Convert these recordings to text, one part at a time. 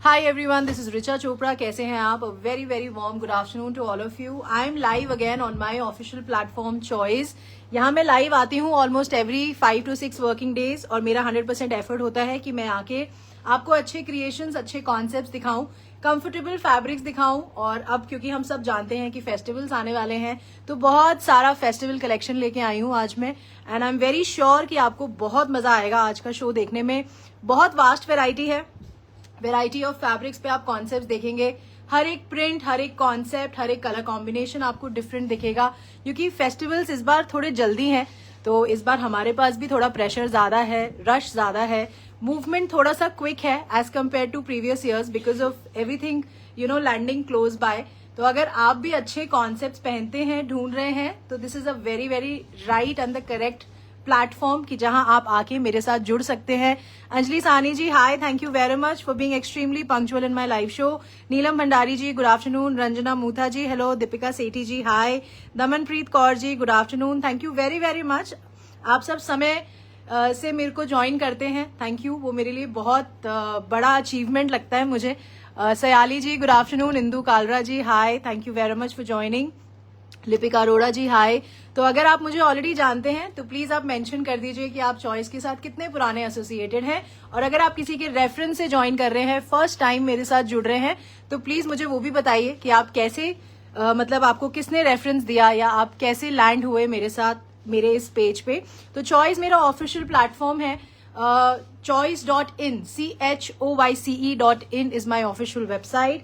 Hi everyone, this is Richa Chopra. कैसे हैं आप? A very very warm good afternoon to all of you. I am live again on my official platform Choice. यहाँ मैं live आती हूँ almost every 5 to 6 working days और मेरा 100% effort होता है कि मैं आके आपको अच्छे क्रिएशंस, अच्छे कॉन्सेप्ट्स दिखाऊं, कंफर्टेबल फैब्रिक्स दिखाऊं। और अब क्योंकि हम सब जानते हैं कि फेस्टिवल्स आने वाले हैं तो बहुत सारा फेस्टिवल कलेक्शन लेके आई हूँ आज मैं, and I am very sure कि आपको बहुत मजा आएगा आज का शो देखने में। बहुत वास्ट वेराइटी है, वेराइटी ऑफ फैब्रिक्स पे आप कॉन्सेप्ट देखेंगे। हर एक प्रिंट, हर एक कॉन्सेप्ट, हर एक कलर कॉम्बिनेशन आपको डिफरेंट दिखेगा क्योंकि फेस्टिवल्स इस बार थोड़े जल्दी हैं, तो इस बार हमारे पास भी थोड़ा प्रेशर ज्यादा है, रश ज्यादा है, मूवमेंट थोड़ा सा क्विक है as compare to previous years because of everything landing close by. तो अगर आप भी अच्छे कॉन्सेप्ट पहनते हैं, ढूंढ रहे हैं, तो this is a very very right and the correct platform कि जहां आप आके मेरे साथ जुड़ सकते हैं। Anjali Sani ji hi, thank you very much for being extremely punctual in my live show. Neelam Bhandari ji good afternoon. Ranjana Mutha ji hello. Deepika Sethi ji hi. Damanpreet Kaur ji good afternoon, thank you very very much. आप सब समय से मेरे को ज्वाइन करते हैं, थैंक यू, वो मेरे लिए बहुत बड़ा अचीवमेंट लगता है मुझे। Sayali ji good afternoon. Indu Kalra ji hi, thank you very much for joining. Lipika Arora ji hi. तो अगर आप मुझे ऑलरेडी जानते हैं तो प्लीज आप मेंशन कर दीजिए कि आप चॉइस के साथ कितने पुराने एसोसिएटेड हैं, और अगर आप किसी के रेफरेंस से ज्वाइन कर रहे हैं, फर्स्ट टाइम मेरे साथ जुड़ रहे हैं, तो प्लीज मुझे वो भी बताइए कि आप कैसे मतलब आपको किसने रेफरेंस दिया या आप कैसे लैंड हुए मेरे साथ मेरे इस पेज पे। तो चॉइस मेरा ऑफिशियल प्लेटफॉर्म है। choice.in choice.in is my official website.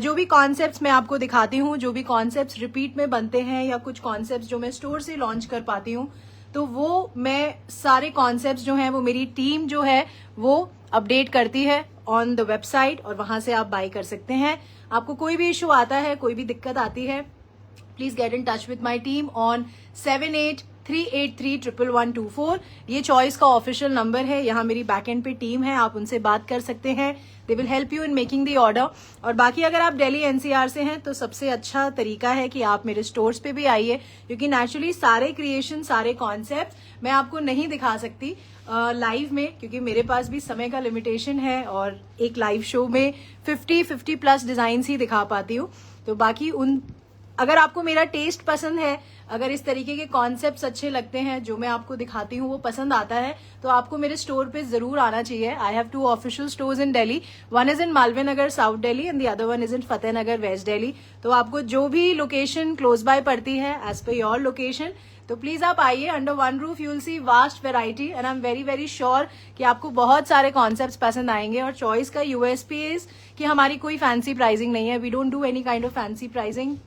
जो भी कॉन्सेप्ट्स मैं आपको दिखाती हूँ, जो भी कॉन्सेप्ट्स रिपीट में बनते हैं या कुछ कॉन्सेप्ट्स जो मैं स्टोर से लॉन्च कर पाती हूँ, तो वो मैं सारे कॉन्सेप्ट्स जो हैं वो मेरी टीम जो है वो अपडेट करती है ऑन द वेबसाइट, और वहां से आप बाय कर सकते हैं। आपको कोई भी इशू आता है, कोई भी दिक्कत आती है, please get in touch with my team on 7838311124। ये चॉइस का ऑफिशियल नंबर है। यहाँ मेरी बैकएंड पे टीम है, आप उनसे बात कर सकते हैं, they will help you in making the order. और बाकी अगर आप दिल्ली एनसीआर से हैं तो सबसे अच्छा तरीका है कि आप मेरे स्टोर्स पे भी आइए, क्योंकि नेचुरली सारे क्रिएशन, सारे कॉन्सेप्ट मैं आपको नहीं दिखा सकती लाइव में, क्योंकि मेरे पास भी समय का लिमिटेशन है और एक लाइव शो में 50 प्लस डिजाइन ही दिखा पाती हूँ। तो बाकी अगर आपको मेरा टेस्ट पसंद है, अगर इस तरीके के कॉन्सेप्ट्स अच्छे लगते हैं, जो मैं आपको दिखाती हूँ वो पसंद आता है, तो आपको मेरे स्टोर पे जरूर आना चाहिए। I have 2 official stores in Delhi, one is in Malviya Nagar south Delhi and the other one is in Fateh Nagar west Delhi. तो आपको जो भी लोकेशन क्लोज बाय पड़ती है एज पर योर लोकेशन, तो प्लीज आप आइए। Under one roof you will see vast variety and I am very very sure कि आपको बहुत सारे कॉन्सेप्ट्स पसंद आएंगे। और चॉइस का यूएसपी इज कि हमारी कोई फैंसी प्राइसिंग नहीं है, we don't do any kind of fancy pricing.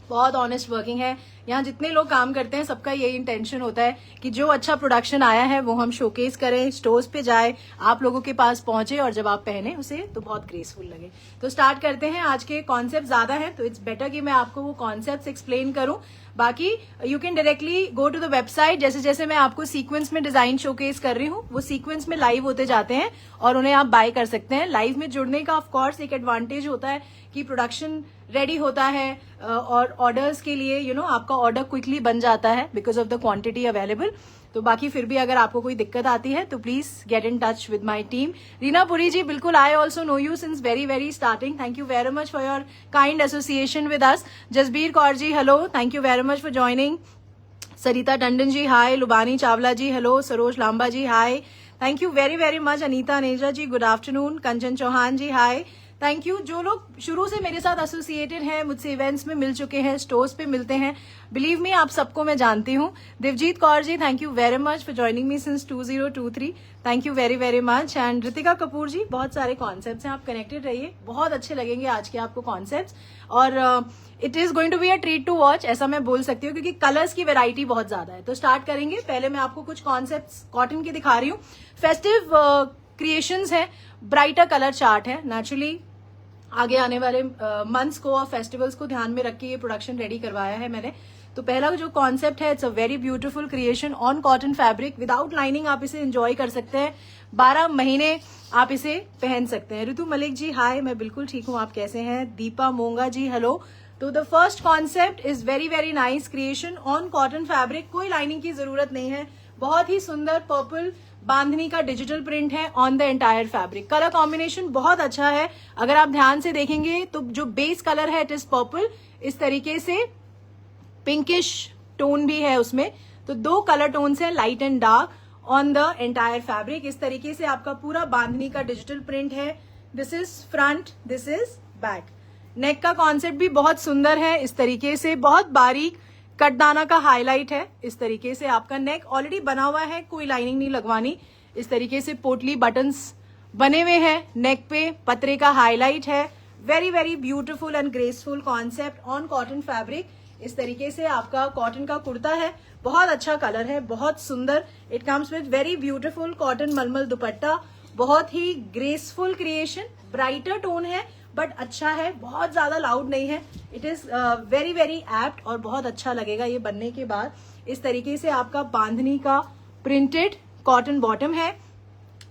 बहुत ऑनेस्ट वर्किंग है। यहाँ जितने लोग काम करते हैं सबका यही इंटेंशन होता है कि जो अच्छा प्रोडक्शन आया है वो हम शोकेस करें, स्टोर्स पे जाए, आप लोगों के पास पहुंचे, और जब आप पहने उसे तो बहुत ग्रेसफुल लगे। तो स्टार्ट करते हैं। आज के कॉन्सेप्ट ज्यादा हैं तो इट्स बेटर कि मैं आपको वो कॉन्सेप्ट एक्सप्लेन करूं। बाकी you can directly go to the website. जैसे जैसे मैं आपको सीक्वेंस में डिजाइन शोकेस कर रही हूँ, वो सीक्वेंस में लाइव होते जाते हैं और उन्हें आप बाय कर सकते हैं। लाइव में जुड़ने का ऑफकोर्स एक एडवांटेज होता है कि प्रोडक्शन रेडी होता है और ऑर्डर्स के लिए आपका ऑर्डर क्विकली बन जाता है because of the quantity available. तो बाकी फिर भी अगर आपको कोई दिक्कत आती है तो please get in touch with my team. Reena Puri ji बिल्कुल, I also know you since very very starting, thank you very much for your kind association with us. Jasbir Kaur ji hello, thank you very much for joining. Sarita Tandon ji hi. Lubani Chawla ji hello. Saroj Lamba ji hi, thank you very very much. Anita Neja ji good afternoon. Kanchan Chauhan ji hi, thank you. जो लोग शुरू से मेरे साथ associated हैं, मुझसे events में मिल चुके हैं, स्टोर्स पे मिलते हैं, बिलीव मी आप सबको मैं जानती हूँ। Divjeet Kaur ji thank you very much for joining me since 2023, thank you very very much. And Ritika Kapoor ji, बहुत सारे कॉन्सेप्ट्स हैं, आप कनेक्टेड रहिए, बहुत अच्छे लगेंगे आज के आपको कॉन्सेप्ट्स। और it is going to be a treat to watch, ऐसा मैं बोल सकती हूँ, क्योंकि कलर्स की वेराइटी बहुत ज्यादा है। तो स्टार्ट करेंगे। पहले मैं आपको कुछ कॉन्सेप्ट्स कॉटन की दिखा रही हूँ। फेस्टिव क्रिएशंस है, ब्राइटर कलर चार्ट है। नेचुरली आगे आने वाले मंथ्स को और फेस्टिवल्स को ध्यान में रख के ये प्रोडक्शन रेडी करवाया है मैंने। तो पहला जो कॉन्सेप्ट है, it's a very beautiful creation on cotton fabric without lining. आप इसे एंजॉय कर सकते हैं, 12 महीने आप इसे पहन सकते हैं। ऋतु मलिक जी हाय, मैं बिल्कुल ठीक हूँ, आप कैसे हैं? दीपा मोंगा जी हेलो। तो the first concept is very very nice creation on cotton fabric, कोई लाइनिंग की जरूरत नहीं है, बहुत ही सुंदर पर्पल बांधनी का डिजिटल प्रिंट है on the entire fabric. Colour combination बहुत अच्छा है, अगर आप ध्यान से देखेंगे तो जो बेस कलर है इट इज पर्पल, इस तरीके से पिंकिश टोन भी है उसमें, तो 2 कलर टोन्स है light and dark on the entire fabric. इस तरीके से आपका पूरा बांधनी का डिजिटल प्रिंट है। This is front, this is back. Neck का कॉन्सेप्ट भी बहुत सुंदर है, इस तरीके से बहुत बारीक कटदाना का हाईलाइट है। इस तरीके से आपका नेक ऑलरेडी बना हुआ है, कोई लाइनिंग नहीं लगवानी। इस तरीके से पोटली बटन्स बने हुए हैं, नेक पे पतरे का हाईलाइट है। Very very beautiful and graceful concept on cotton fabric. इस तरीके से आपका कॉटन का कुर्ता है, बहुत अच्छा कलर है, बहुत सुंदर। It comes with very beautiful cotton मलमल दुपट्टा, बहुत ही ग्रेसफुल क्रिएशन, ब्राइटर टोन है बट अच्छा है, बहुत ज्यादा लाउड नहीं है। It is very very apt और बहुत अच्छा लगेगा ये बनने के बाद। इस तरीके से आपका बांधनी का प्रिंटेड कॉटन बॉटम है।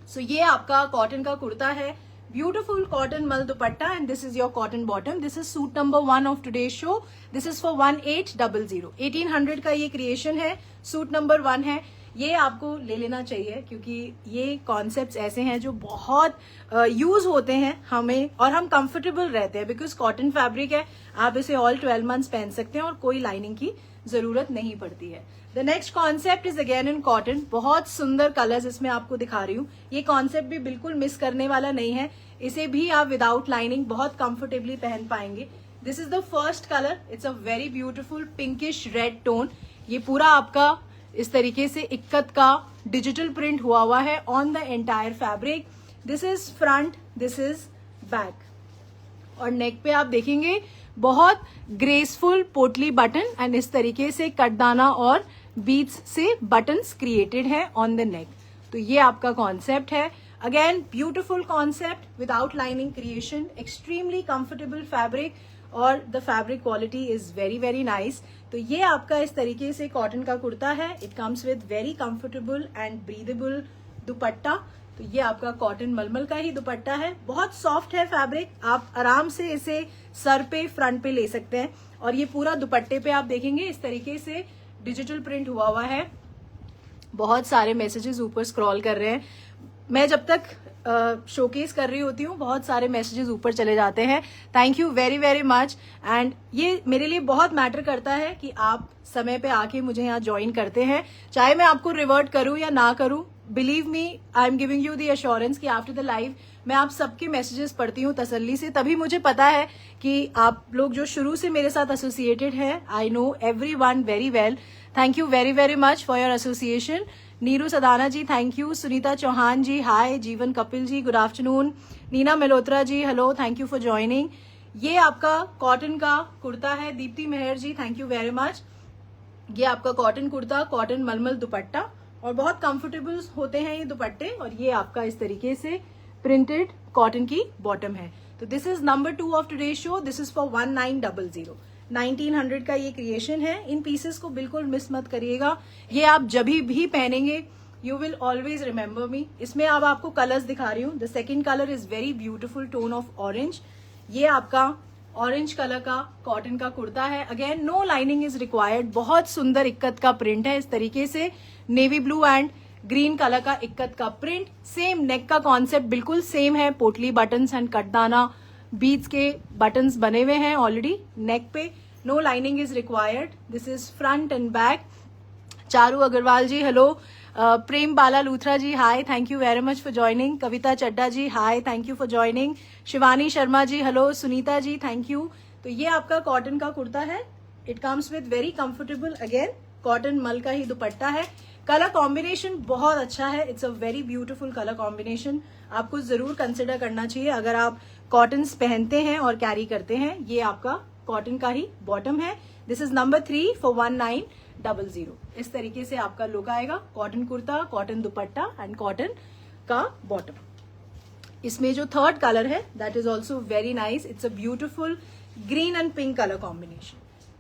सो ये आपका कॉटन का कुर्ता है, ब्यूटीफुल कॉटन मल दुपट्टा and this is your cotton bottom. This is suit number 1 of today show. This is for 1800। 1800 का ये क्रिएशन है, सूट नंबर 1 है। ये आपको ले लेना चाहिए क्योंकि ये कॉन्सेप्ट्स ऐसे हैं जो बहुत यूज होते हैं हमें, और हम कंफर्टेबल रहते हैं बिकॉज कॉटन फैब्रिक है। आप इसे ऑल 12 मंथ्स पहन सकते हैं और कोई लाइनिंग की जरूरत नहीं पड़ती है। The next concept is again in cotton, बहुत सुंदर कलर्स इसमें आपको दिखा रही हूँ। ये कॉन्सेप्ट भी बिल्कुल मिस करने वाला नहीं है, इसे भी आप विदाउट लाइनिंग बहुत कंफर्टेबली पहन पाएंगे। This is the first colour, it's a very beautiful pinkish red tone. ये पूरा आपका इस तरीके से इक्कत का डिजिटल प्रिंट हुआ है on the entire fabric. This is front, this is back. और नेक पे आप देखेंगे बहुत ग्रेसफुल पोटली बटन एंड इस तरीके से कटदाना और बीड्स से बटन्स क्रिएटेड है ऑन द नेक। तो ये आपका कॉन्सेप्ट है, again beautiful concept without lining creation, extremely comfortable fabric और the fabric quality is very very nice. तो ये आपका इस तरीके से कॉटन का कुर्ता है। It comes with very comfortable and breathable दुपट्टा। तो ये आपका कॉटन मलमल का ही दुपट्टा है, बहुत सॉफ्ट है फैब्रिक, आप आराम से इसे सर पे फ्रंट पे ले सकते हैं। और ये पूरा दुपट्टे पे आप देखेंगे इस तरीके से डिजिटल प्रिंट हुआ है। बहुत सारे मैसेजेस ऊपर स्क्रॉल कर रहे हैं, मैं जब तक शोकेस कर रही होती हूँ बहुत सारे मैसेजेस ऊपर चले जाते हैं। Thank you very very much. And ये मेरे लिए बहुत मैटर करता है कि आप समय पे आके मुझे यहाँ ज्वाइन करते हैं, चाहे मैं आपको रिवर्ट करूँ या ना करूँ। Believe me, I am giving you the assurance कि आफ्टर द लाइव मैं आप सबके मैसेजेस पढ़ती हूँ तसल्ली से, तभी मुझे पता है कि आप लोग जो शुरू से मेरे साथ एसोसिएटेड है, I know everyone very well. Thank you very very much for your association. Neeru Sadana ji thank you, Sunita Chauhan ji hi, Jeevan Kapil ji good afternoon, Neena Malhotra ji hello, thank you for joining. ये आपका कॉटन का कुर्ता है, Deepti Meher ji thank you very much. ये आपका कॉटन कुर्ता, कॉटन मलमल दुपट्टा और बहुत कंफर्टेबल होते हैं ये दुपट्टे। और ये आपका इस तरीके से प्रिंटेड कॉटन की बॉटम है। तो this is number 2 of today show. This is for 1900। 1900 का ये क्रिएशन है। इन पीसेस को बिल्कुल मिस मत करिएगा, ये आप जब भी पहनेंगे you will always remember me. इसमें अब आपको कलर्स दिखा रही हूँ। The second colour is very beautiful tone of orange. ये आपका ऑरेंज कलर का कॉटन का कुर्ता है, again no lining is required, बहुत सुंदर इक्कत का प्रिंट है। इस तरीके से navy blue and green colour का इक्कत का प्रिंट, सेम नेक का कॉन्सेप्ट बिल्कुल सेम है, potli buttons and katdana beads के बटन्स बने हुए हैं ऑलरेडी नेक पे, no lining is required. This is front and back. Charu Agarwal ji hello, Prem Bala Luthra ji hi, thank you very much for joining. Kavita Chadda ji hi, thank you for joining. Shivani Sharma ji hello, Sunita ji thank you. तो ये आपका cotton का कुर्ता है, it comes with very comfortable, again cotton mul का ही दुपट्टा है। Colour combination बहुत अच्छा है, it's a very beautiful colour combination, आपको जरूर कंसिडर करना चाहिए अगर आप कॉटन्स पहनते हैं और कैरी करते हैं। ये आपका कॉटन का ही बॉटम है। This is number 3 for 1900। इस तरीके से आपका लुक आएगा, cotton kurta, cotton dupatta and cotton का बॉटम। इसमें जो थर्ड कलर है that is also very nice, it's a beautiful green and pink colour combination.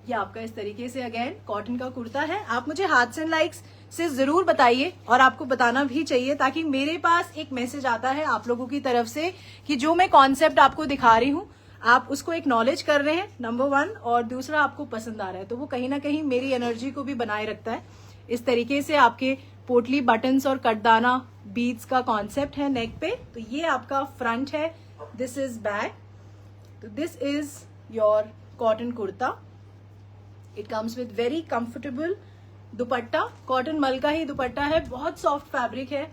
ये आपका इस तरीके से अगेन कॉटन का कुर्ता है। आप मुझे हार्ट्स एंड लाइक्स से जरूर बताइए, और आपको बताना भी चाहिए ताकि मेरे पास एक मैसेज आता है आप लोगों की तरफ से कि जो मैं कॉन्सेप्ट आपको दिखा रही हूँ आप उसको एक्नॉलेज कर रहे हैं, नंबर 1, और दूसरा आपको पसंद आ रहा है, तो वो कहीं ना कहीं मेरी एनर्जी को भी बनाए रखता है। इस तरीके से आपके पोटली बटन्स और कटदाना बीड्स का कॉन्सेप्ट है नेक पे। तो ये आपका फ्रंट है, दिस इज बैक। तो this is your cotton kurta. It comes with very comfortable dupatta, cotton mul का ही दुपट्टा है, बहुत सॉफ्ट फैब्रिक है।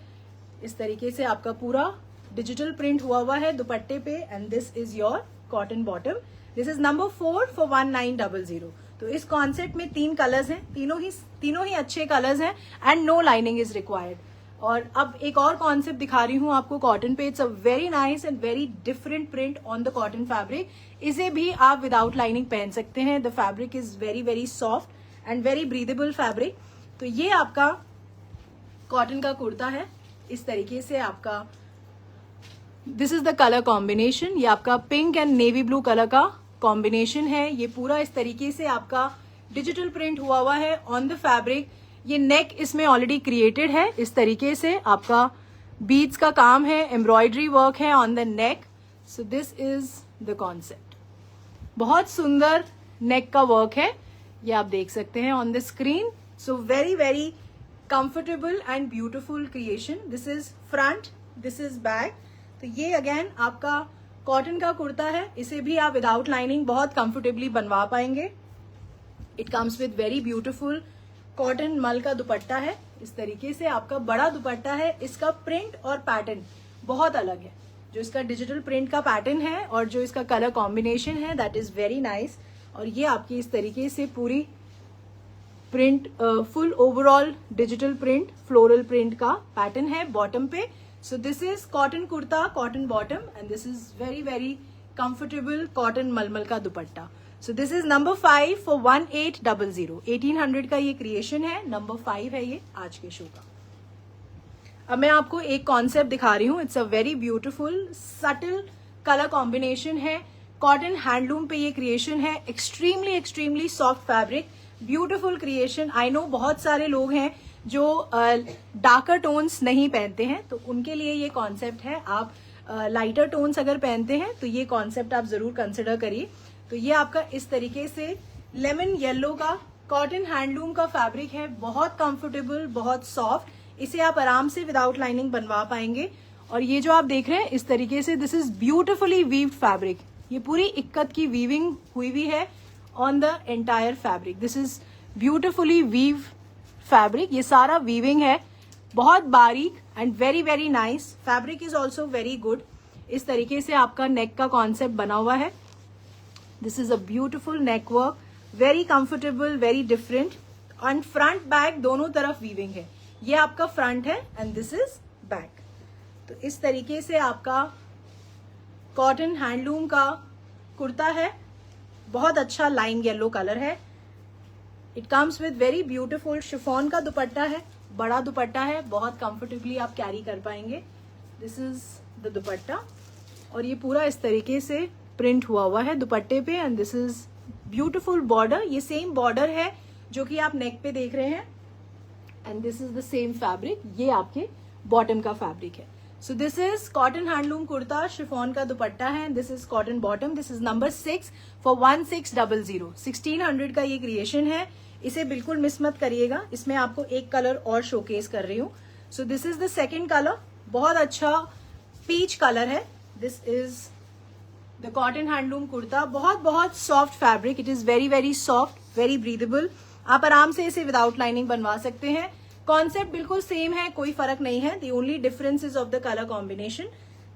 इस तरीके से आपका पूरा डिजिटल प्रिंट हुआ है दुपट्टे पे। And this is your cotton bottom. This is number 4 for 1900। तो इस कॉन्सेप्ट में 3 कलर्स हैं, तीनों ही अच्छे कलर्स हैं and no lining is required. और अब एक और कॉन्सेप्ट दिखा रही हूं आपको कॉटन पे। It's a very nice and very different print on the cotton fabric. इसे भी आप विदाउट लाइनिंग पहन सकते हैं। The fabric is very very soft and very breathable fabric. तो ये आपका कॉटन का कुर्ता है। इस तरीके से आपका this is the colour combination. ये आपका pink and navy blue colour का कॉम्बिनेशन है। ये पूरा इस तरीके से आपका डिजिटल प्रिंट हुआ है ऑन द फैब्रिक। ये नेक इसमें ऑलरेडी क्रिएटेड है। इस तरीके से आपका बीड्स का काम है, एम्ब्रॉयडरी वर्क है on the neck. So this is the concept. बहुत सुंदर नेक का वर्क है, ये आप देख सकते हैं on the screen. So very very comfortable and beautiful creation. This is front, this is back. तो ये अगेन आपका कॉटन का कुर्ता है। इसे भी आप विदाउट लाइनिंग बहुत कंफर्टेबली बनवा पाएंगे। It comes with very beautiful cotton mul का दुपट्टा है। इस तरीके से आपका बड़ा दुपट्टा है। इसका प्रिंट और पैटर्न बहुत अलग है। जो इसका डिजिटल प्रिंट का पैटर्न है और जो इसका कलर कॉम्बिनेशन है दैट इज वेरी नाइस। और ये आपकी इस तरीके से पूरी print full overall digital print floral print का पैटर्न है बॉटम पे। So this is cotton kurta, cotton bottom and this is very very comfortable cotton मलमल का dupatta. So this is number 5 for 1800। 1800 का ये क्रिएशन है, नंबर 5 है ये आज के शो का। अब मैं आपको एक कॉन्सेप्ट दिखा रही हूँ। It's a very beautiful subtle colour combination है। कॉटन हैंडलूम पे ये क्रिएशन है। Extremely extremely soft fabric, beautiful creation. I know बहुत सारे लोग हैं जो डार्कर टोन्स नहीं पहनते हैं, तो उनके लिए ये कॉन्सेप्ट है। आप लाइटर टोन्स अगर पहनते हैं तो ये कॉन्सेप्ट आप जरूर कंसिडर करिए। तो ये आपका इस तरीके से लेमन येलो का कॉटन हैंडलूम का फैब्रिक है। बहुत कंफर्टेबल, बहुत सॉफ्ट। इसे आप आराम से विदाउट लाइनिंग बनवा पाएंगे। और ये जो आप देख रहे हैं इस तरीके से this is beautifully weaved fabric. ये पूरी इक्कत की वीविंग हुई हुई है on the entire fabric. This is beautifully weave fabric. ये सारा वीविंग है, बहुत बारीक and very very nice. Fabric is also very good. इस तरीके से आपका नेक का कॉन्सेप्ट बना हुआ है। This is a beautiful neck work, very comfortable, very different. And front back दोनों तरफ वीविंग है। ये आपका फ्रंट है एंड दिस इज बैक। तो इस तरीके से आपका कॉटन हैंडलूम का कुर्ता है। बहुत अच्छा लाइम येलो कलर है। It comes with very beautiful chiffon का दुपट्टा है। बड़ा दुपट्टा है, बहुत कंफर्टेबली आप कैरी कर पाएंगे। दिस इज द दुपट्टा। और ये पूरा इस तरीके से प्रिंट हुआ है दुपट्टे पे। And this is beautiful border. ये सेम बॉर्डर है जो कि आप नेक पे देख रहे हैं। And this is the same fabric. ये आपके बॉटम का फैब्रिक है। So this is cotton handloom kurta, chiffon का दुपट्टा है। This is cotton bottom. This is number 6 for 1600। 1600 का ये क्रिएशन है। इसे बिल्कुल मिस मत करिएगा। इसमें आपको एक कलर और शोकेस कर रही हूँ। सो this is the second colour. बहुत अच्छा पीच कलर है। This is the cotton handloom kurta. बहुत बहुत soft fabric. It is very very soft, very breathable. आप आराम से इसे विदाउट लाइनिंग बनवा सकते हैं। कॉन्सेप्ट बिल्कुल सेम है, कोई फर्क नहीं है। The only difference is of the colour combination.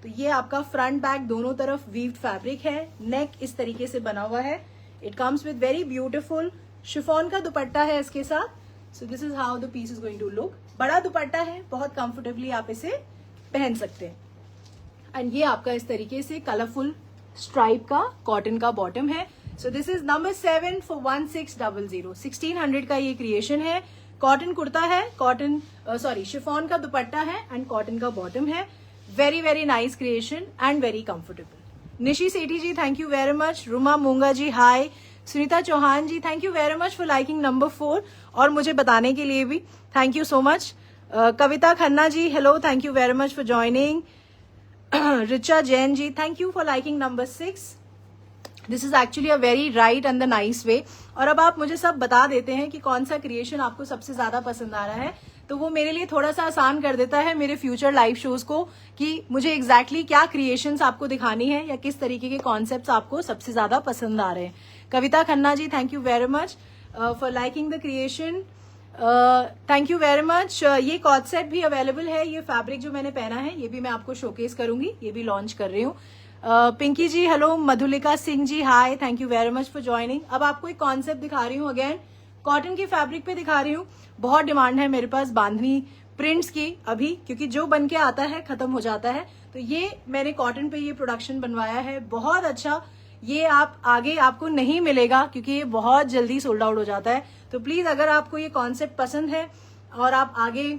तो ये आपका फ्रंट बैक दोनों तरफ वीव्ड फैब्रिक है। नेक इस तरीके से बना हुआ है। It comes with very beautiful chiffon का दुपट्टा है इसके साथ। So this is how the piece is going to look. बड़ा दुपट्टा है, बहुत कंफर्टेबली आप इसे पहन सकते हैं। एंड ये आपका इस तरीके से कलरफुल स्ट्राइप का कॉटन का बॉटम है। So this is number 7 for 1600। 1600 का ये क्रिएशन है। कॉटन कुर्ता है, कॉटन शिफॉन का दुपट्टा है एंड कॉटन का बॉटम है। Very very nice creation and very comfortable. Nishi Sethi ji thank you very much. Ruma Moonga ji hi. Sunita Chauhan ji thank you very much for liking number 4 और मुझे बताने के लिए भी thank you so much. Kavita Khanna ji hello, thank you very much for joining. Richa Jain ji thank you for liking number 6। This is actually a very right and the nice way. और अब आप मुझे सब बता देते हैं कि कौन सा क्रिएशन आपको सबसे ज्यादा पसंद आ रहा है। तो वो मेरे लिए थोड़ा सा आसान कर देता है मेरे फ्यूचर लाइव शोज को कि मुझे एग्जैक्टली क्या क्रिएशंस आपको दिखानी है या किस तरीके के कॉन्सेप्ट्स आपको सबसे ज्यादा पसंद आ रहे हैं। Kavita Khanna ji, thank you very much for liking the creation, thank you very much. ये कॉट सेट भी अवेलेबल है, ये फैब्रिक जो मैंने पहना है ये भी मैं आपको शोकेस करूंगी, ये भी लॉन्च कर रही हूँ। Pinky ji hello, Madhulika Singh ji hi, thank you very much for joining. अब आपको एक कॉन्सेप्ट दिखा रही हूँ, अगेन कॉटन की फैब्रिक पे दिखा रही हूँ। बहुत डिमांड है मेरे पास बांधनी प्रिंट्स की अभी, क्योंकि जो बन के आता है खत्म हो जाता है, तो ये मैंने कॉटन पे ये प्रोडक्शन बनवाया है, बहुत अच्छा। ये आप आगे आपको नहीं मिलेगा क्योंकि ये बहुत जल्दी सोल्ड आउट हो जाता है। तो प्लीज अगर आपको ये कॉन्सेप्ट पसंद है और आप आगे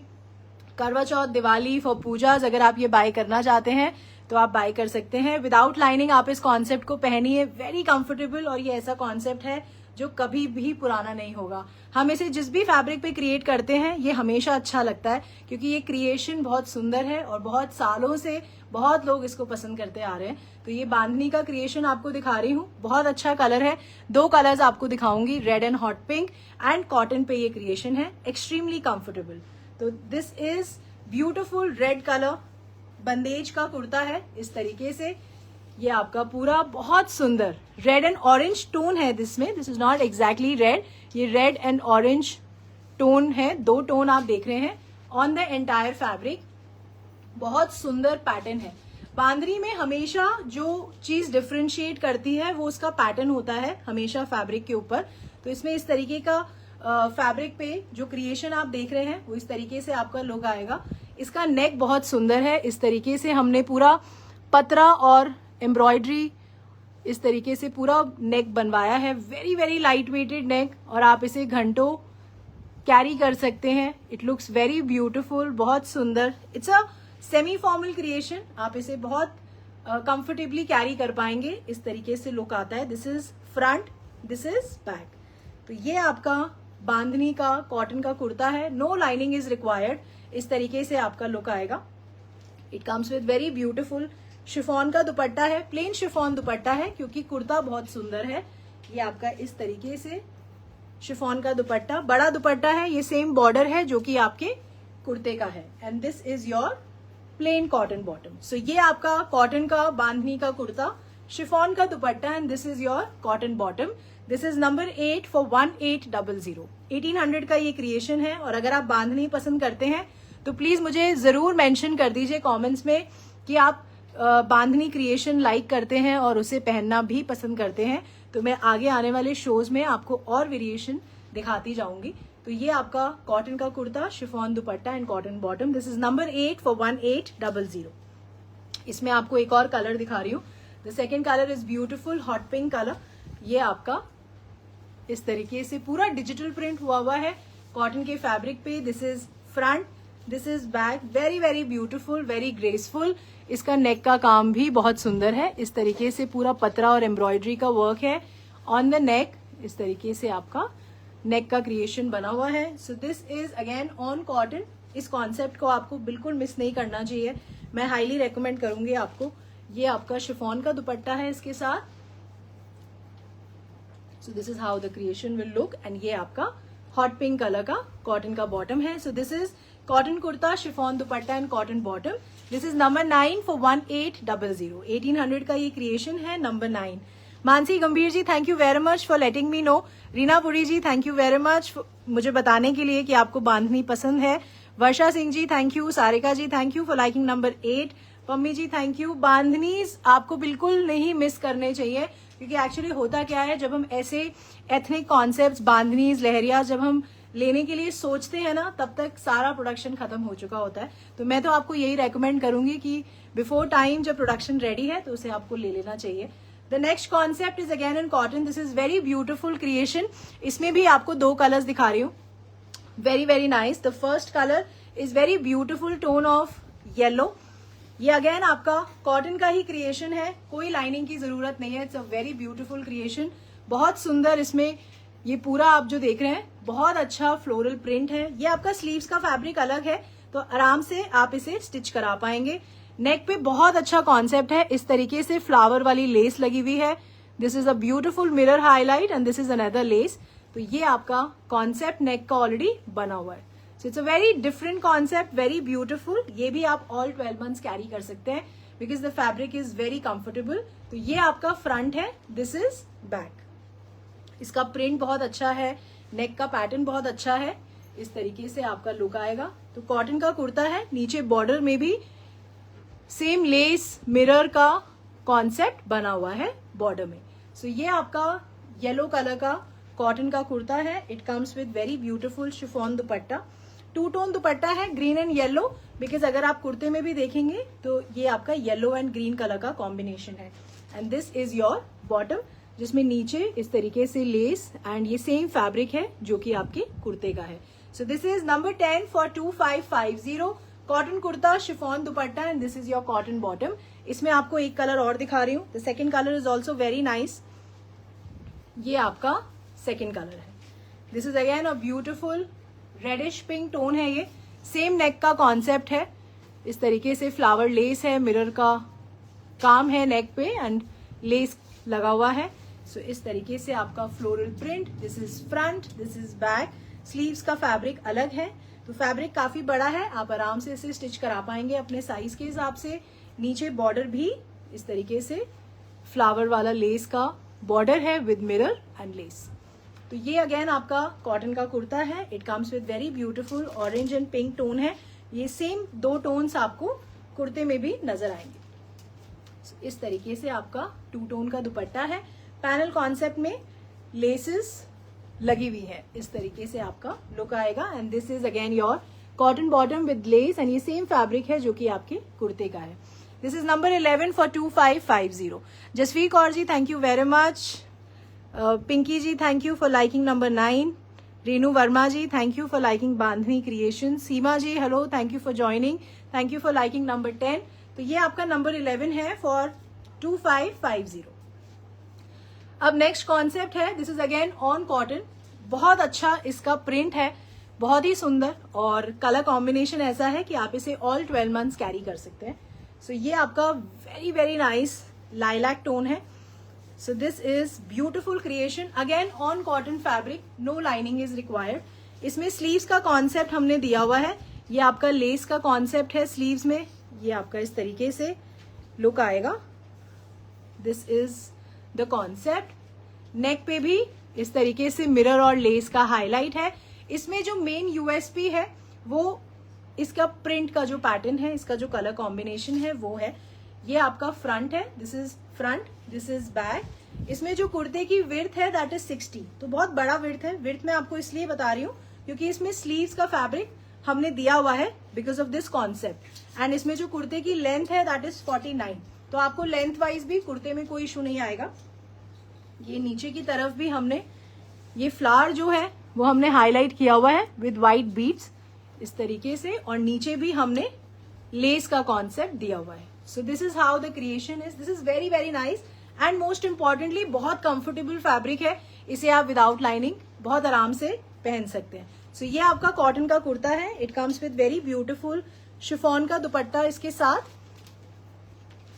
करवा चौथ, दिवाली, फॉर पूजाज अगर आप ये बाय करना चाहते हैं तो आप बाय कर सकते हैं। विदाउट लाइनिंग आप इस कॉन्सेप्ट को पहनिए, वेरी कंफर्टेबल, और ये ऐसा कॉन्सेप्ट है जो कभी भी पुराना नहीं होगा। हम इसे जिस भी फैब्रिक पे क्रिएट करते हैं ये हमेशा अच्छा लगता है क्योंकि ये क्रिएशन बहुत सुंदर है और बहुत सालों से बहुत लोग इसको पसंद करते आ रहे हैं। तो ये बांधनी का क्रिएशन आपको दिखा रही हूँ, बहुत अच्छा कलर है। 2 कलर्स आपको दिखाऊंगी, red and hot pink, and cotton पे ये क्रिएशन है, एक्सट्रीमली कंफर्टेबल। तो this is beautiful red colour, bandhej का कुर्ता है इस तरीके से। ये आपका पूरा बहुत सुंदर रेड एंड ऑरेंज टोन है दिसमें, this is not exactly red, ये रेड एंड ऑरेंज टोन है, 2 टोन आप देख रहे हैं ऑन द एंटायर फैब्रिक। बहुत सुंदर पैटर्न है। बांधनी में हमेशा जो चीज डिफ्रेंशिएट करती है वो उसका पैटर्न होता है हमेशा फैब्रिक के ऊपर। तो इसमें इस तरीके का फैब्रिक पे जो क्रिएशन आप देख रहे हैं वो इस तरीके से आपका लुक आएगा। इसका नेक बहुत सुंदर है, इस तरीके से हमने पूरा पतरा और एम्ब्रॉयडरी इस तरीके से पूरा नेक बनवाया है, वेरी वेरी लाइट वेटेड नेक, और आप इसे घंटों कैरी कर सकते हैं। इट लुक्स वेरी ब्यूटिफुल, बहुत सुंदर। It's a semi formal creation, आप इसे बहुत कंफर्टेबली कैरी कर पाएंगे। इस तरीके से लुक आता है। This is front, this is back. तो ये आपका बांधनी का कॉटन का कुर्ता है, नो लाइनिंग इज रिक्वायर्ड। इस तरीके से आपका लुक आएगा। It comes with very beautiful chiffon का दुपट्टा है, प्लेन शिफॉन दुपट्टा है क्योंकि कुर्ता बहुत सुंदर है। ये आपका इस तरीके से शिफॉन का दुपट्टा, बड़ा दुपट्टा है, ये सेम बॉर्डर है जो कि आपके कुर्ते का है, and this is your plain cotton bottom. So ये आपका कॉटन का बांधनी का कुर्ता, शिफॉन का dupatta, and this is your cotton bottom. This is number 8 for 1800। 1800 का ये क्रिएशन है। और अगर आप बांधनी पसंद करते हैं तो प्लीज मुझे जरूर मेंशन कर दीजिए कमेंट्स में कि आप बांधनी क्रिएशन लाइक करते हैं और उसे पहनना भी पसंद करते हैं। तो मैं आगे आने वाले शोज में आपको और वेरिएशन दिखाती जाऊंगी। तो ये आपका कॉटन का kurta, chiffon dupatta and cotton bottom. This is number 8 for 1800। इसमें आपको एक और कलर दिखा रही हूँ। The second colour is beautiful hot pink colour. ये आपका इस तरीके से पूरा डिजिटल प्रिंट हुआ है कॉटन के फैब्रिक पे। This is front, this is back, very very beautiful, very graceful. इसका नेक का काम भी बहुत सुंदर है। इस तरीके से पूरा पतरा और एम्ब्रॉयडरी का वर्क है ऑन द नेक। इस तरीके से आपका नेक का क्रिएशन बना हुआ है। So this is again on cotton. इस कॉन्सेप्ट को आपको बिल्कुल मिस नहीं करना चाहिए, मैं हाईली रेकमेंड करूंगी आपको। ये आपका शिफॉन का दुपट्टा है इसके साथ। So this is how the creation will look, and ये आपका हॉट पिंक कलर का कॉटन का बॉटम है। So this is cotton kurta, chiffon dupatta and cotton bottom. This is number 9 for 1800। 1800 का ये क्रिएशन है, number 9। Mansi Gambhir ji, thank you very much for letting me know. Reena Puri ji, thank you very much मुझे बताने के लिए कि आपको बांधनी पसंद है। Varsha Singh ji, thank you. Sarika ji, thank you for liking number 8। Pammi ji, thank you. बांधनीज आपको बिल्कुल नहीं मिस करने चाहिए क्योंकि एक्चुअली होता क्या है, जब हम ऐसे एथनिक कॉन्सेप्ट्स, बांधनीज, लहरिया जब हम लेने के लिए सोचते हैं ना, तब तक सारा प्रोडक्शन खत्म हो चुका होता है। तो मैं तो आपको यही रेकमेंड करूंगी कि बिफोर टाइम जब प्रोडक्शन रेडी है तो उसे आपको ले लेना चाहिए। The next concept is again in cotton. This is very beautiful creation. इसमें भी आपको 2 कलर्स दिखा रही हूँ, very very nice. The first colour is very beautiful tone of yellow. ये अगेन आपका कॉटन का ही क्रिएशन है, कोई लाइनिंग की जरूरत नहीं है। It's a very beautiful creation, बहुत सुंदर। इसमें ये पूरा आप जो देख रहे हैं बहुत अच्छा फ्लोरल प्रिंट है। ये आपका स्लीव्स का फैब्रिक अलग है तो आराम से आप इसे स्टिच करा पाएंगे। नेक पे बहुत अच्छा कॉन्सेप्ट है, इस तरीके से फ्लावर वाली लेस लगी हुई है। This is a beautiful mirror highlight and this is another less. तो ये आपका कॉन्सेप्ट नेक का ऑलरेडी बना हुआ है। So it's a very different concept, very beautiful. ये भी आप ऑल 12 मंथ्स कैरी कर सकते हैं because the fabric is very comfortable. तो ये आपका फ्रंट है, दिस इज बैक। इसका प्रिंट बहुत अच्छा है, नेक का पैटर्न बहुत अच्छा है, इस तरीके से आपका लुक आएगा। तो कॉटन का कुर्ता है, नीचे बॉर्डर में भी सेम लेस मिरर का कॉन्सेप्ट बना हुआ है बॉर्डर में। सो ये आपका येलो कलर का कॉटन का कुर्ता है। It comes with very beautiful chiffon dupatta, 2 tone दुपट्टा है, ग्रीन एंड येलो, बिकॉज अगर आप कुर्ते में भी देखेंगे तो ये आपका येलो एंड ग्रीन कलर का कॉम्बिनेशन है। And this is your bottom, जिसमें नीचे इस तरीके से लेस एंड ये सेम फैब्रिक है जो कि आपके कुर्ते का है। So this is number 10 for 2550 cotton kurta chiffon dupatta and this is your cotton bottom. इसमें आपको एक कलर और दिखा रही हूँ, the second colour is also very nice. ये आपका सेकेंड कलर है। This is again a beautiful reddish pink tone है। ये सेम नेक का कॉन्सेप्ट है, इस तरीके से फ्लावर लेस है, मिरर का काम है नेक पे एंड लेस लगा हुआ है। सो इस तरीके से आपका floral print, this is front, this is back. Sleeves का फैब्रिक अलग है, तो फैब्रिक काफी बड़ा है, आप आराम से इसे स्टिच करा पाएंगे अपने साइज के हिसाब से। नीचे बॉर्डर भी इस तरीके से फ्लावर वाला लेस का बॉर्डर है विद मिरर एंड लेस। तो ये अगेन आपका कॉटन का कुर्ता है। It comes with very beautiful orange and pink tone है। ये सेम 2 टोन्स आपको कुर्ते में भी नजर आएंगे। इस तरीके से आपका 2 टोन का दुपट्टा है, पैनल कॉन्सेप्ट में लेसेस लगी हुई है, इस तरीके से आपका लुक आएगा। And this is again your cotton bottom with lace and ये सेम फैब्रिक है जो कि आपके कुर्ते का है। This is number 11 for 2550। Jasvir Kaur ji thank you very much. Pinky ji thank you for liking number 9। Renu Verma ji thank you for liking Bandhani creation. Seema ji hello, thank you for joining, thank you for liking number 10। तो ये आपका नंबर 11 है फॉर 2550। अब नेक्स्ट कॉन्सेप्ट है, this is again on cotton. बहुत अच्छा इसका print है, बहुत ही सुंदर, और कलर कॉम्बिनेशन ऐसा है कि आप इसे ऑल 12 मंथ्स कैरी कर सकते हैं। सो ये आपका very very nice lilac tone है। So this is beautiful creation again on cotton fabric, no lining is required. इसमें स्लीव्स का कॉन्सेप्ट हमने दिया हुआ है, ये आपका लेस का कॉन्सेप्ट है स्लीव्स में। ये आपका इस तरीके से लुक आएगा, दिस इज द कॉन्सेप्ट। नेक पे भी इस तरीके से मिरर और लेस का हाईलाइट है। इसमें जो मेन यूएसपी है वो इसका प्रिंट का जो पैटर्न है, इसका जो कलर कॉम्बिनेशन है वो है। ये आपका फ्रंट है, this is front, this is back. इसमें जो कुर्ते की विड्थ है दैट इज 60, तो बहुत बड़ा विड्थ है। विड्थ मैं आपको इसलिए बता रही हूँ क्योंकि इसमें स्लीव्स का फैब्रिक हमने दिया हुआ है because of this concept. And इसमें जो कुर्ते की लेंथ है दैट इज 49, तो आपको लेंथ वाइज भी कुर्ते में कोई इशू नहीं आएगा। ये नीचे की तरफ भी हमने ये फ्लावर जो है वो हमने हाईलाइट किया हुआ है विद वाइट बीड्स इस तरीके से, और नीचे भी हमने लेस का कॉन्सेप्ट दिया हुआ है। So this is how the creation is. This is very very nice and most importantly बहुत कंफर्टेबल फैब्रिक है। इसे आप विदाउट लाइनिंग बहुत आराम से पहन सकते हैं। सो ये आपका कॉटन का कुर्ता है। It comes with very beautiful chiffon का दुपट्टा इसके साथ।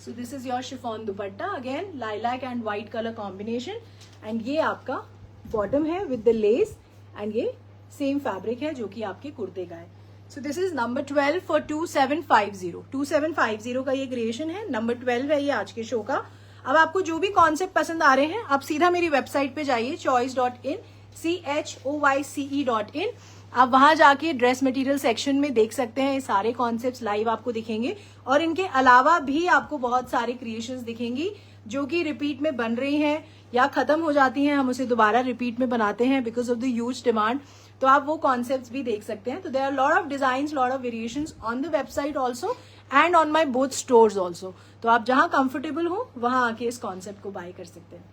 So this is your chiffon dupatta, again lilac and white colour combination. And ये आपका बॉटम है विद द लेस एंड ये सेम फैब्रिक है जो कि आपके कुर्ते का है। So this is number 12 for 2750। 2750 का ये क्रिएशन है, नंबर 12 है ये आज के शो का। अब आपको जो भी कॉन्सेप्ट पसंद आ रहे हैं आप सीधा मेरी वेबसाइट पे जाइए choice.in, choice.in। आप वहां जाके ड्रेस मटेरियल सेक्शन में देख सकते हैं, ये सारे कॉन्सेप्ट्स लाइव आपको दिखेंगे। और इनके अलावा भी आपको बहुत सारे क्रिएशंस दिखेंगी जो कि रिपीट में बन रही हैं या खत्म हो जाती हैं, हम उसे दोबारा रिपीट में बनाते हैं because of the huge demand. तो आप वो कॉन्सेप्ट्स भी देख सकते हैं। तो there are lot of designs, lot of variations on the website also and on my both stores also. तो आप जहां कंफर्टेबल हो वहां आके इस कॉन्सेप्ट को बाय कर सकते हैं।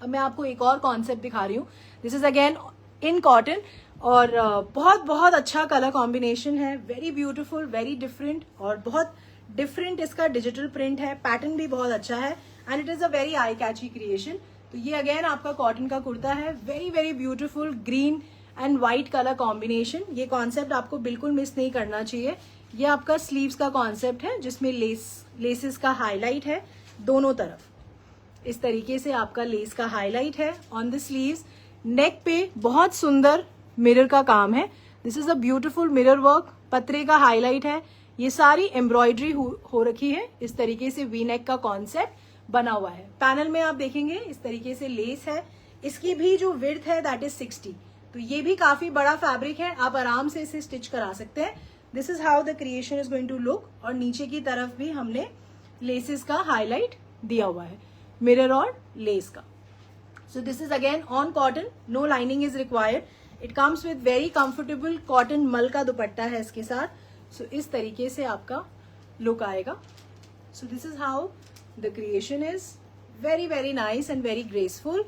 अब मैं आपको एक और कॉन्सेप्ट दिखा रही हूँ। This is again in cotton और बहुत बहुत अच्छा कलर कॉम्बिनेशन है, वेरी ब्यूटिफुल, वेरी डिफरेंट, और बहुत डिफरेंट इसका डिजिटल प्रिंट है। पैटर्न भी बहुत अच्छा है and it is a very eye catchy creation. तो ये अगेन आपका कॉटन का कुर्ता है, very very beautiful green and white colour combination. ये कॉन्सेप्ट आपको बिल्कुल मिस नहीं करना चाहिए। ये आपका स्लीव्स का कॉन्सेप्ट है जिसमें लेसेस का हाईलाइट है दोनों तरफ। इस तरीके से आपका लेस का हाईलाइट है ऑन द स्लीव्स। नेक पे बहुत सुंदर मिरर का काम है this is a beautiful mirror work, पत्रे का हाईलाइट है, ये सारी एम्ब्रॉयडरी हो रखी है। इस तरीके से वी नेक का कॉन्सेप्ट बना हुआ है। पैनल में आप देखेंगे इस तरीके से लेस है, इसकी भी जो विड्थ है दैट इज 60, तो ये भी काफी बड़ा फैब्रिक है, आप आराम से इसे स्टिच करा सकते हैं। This is how the creation is going to look. और नीचे की तरफ भी हमने लेसेस का हाईलाइट दिया हुआ है, मिरर और लेस का। So this is again on cotton, no lining is required. It comes with very comfortable cotton mul का दुपट्टा है इसके साथ। सो इस तरीके से आपका लुक आएगा। So this is how the creation is, very very nice and very graceful.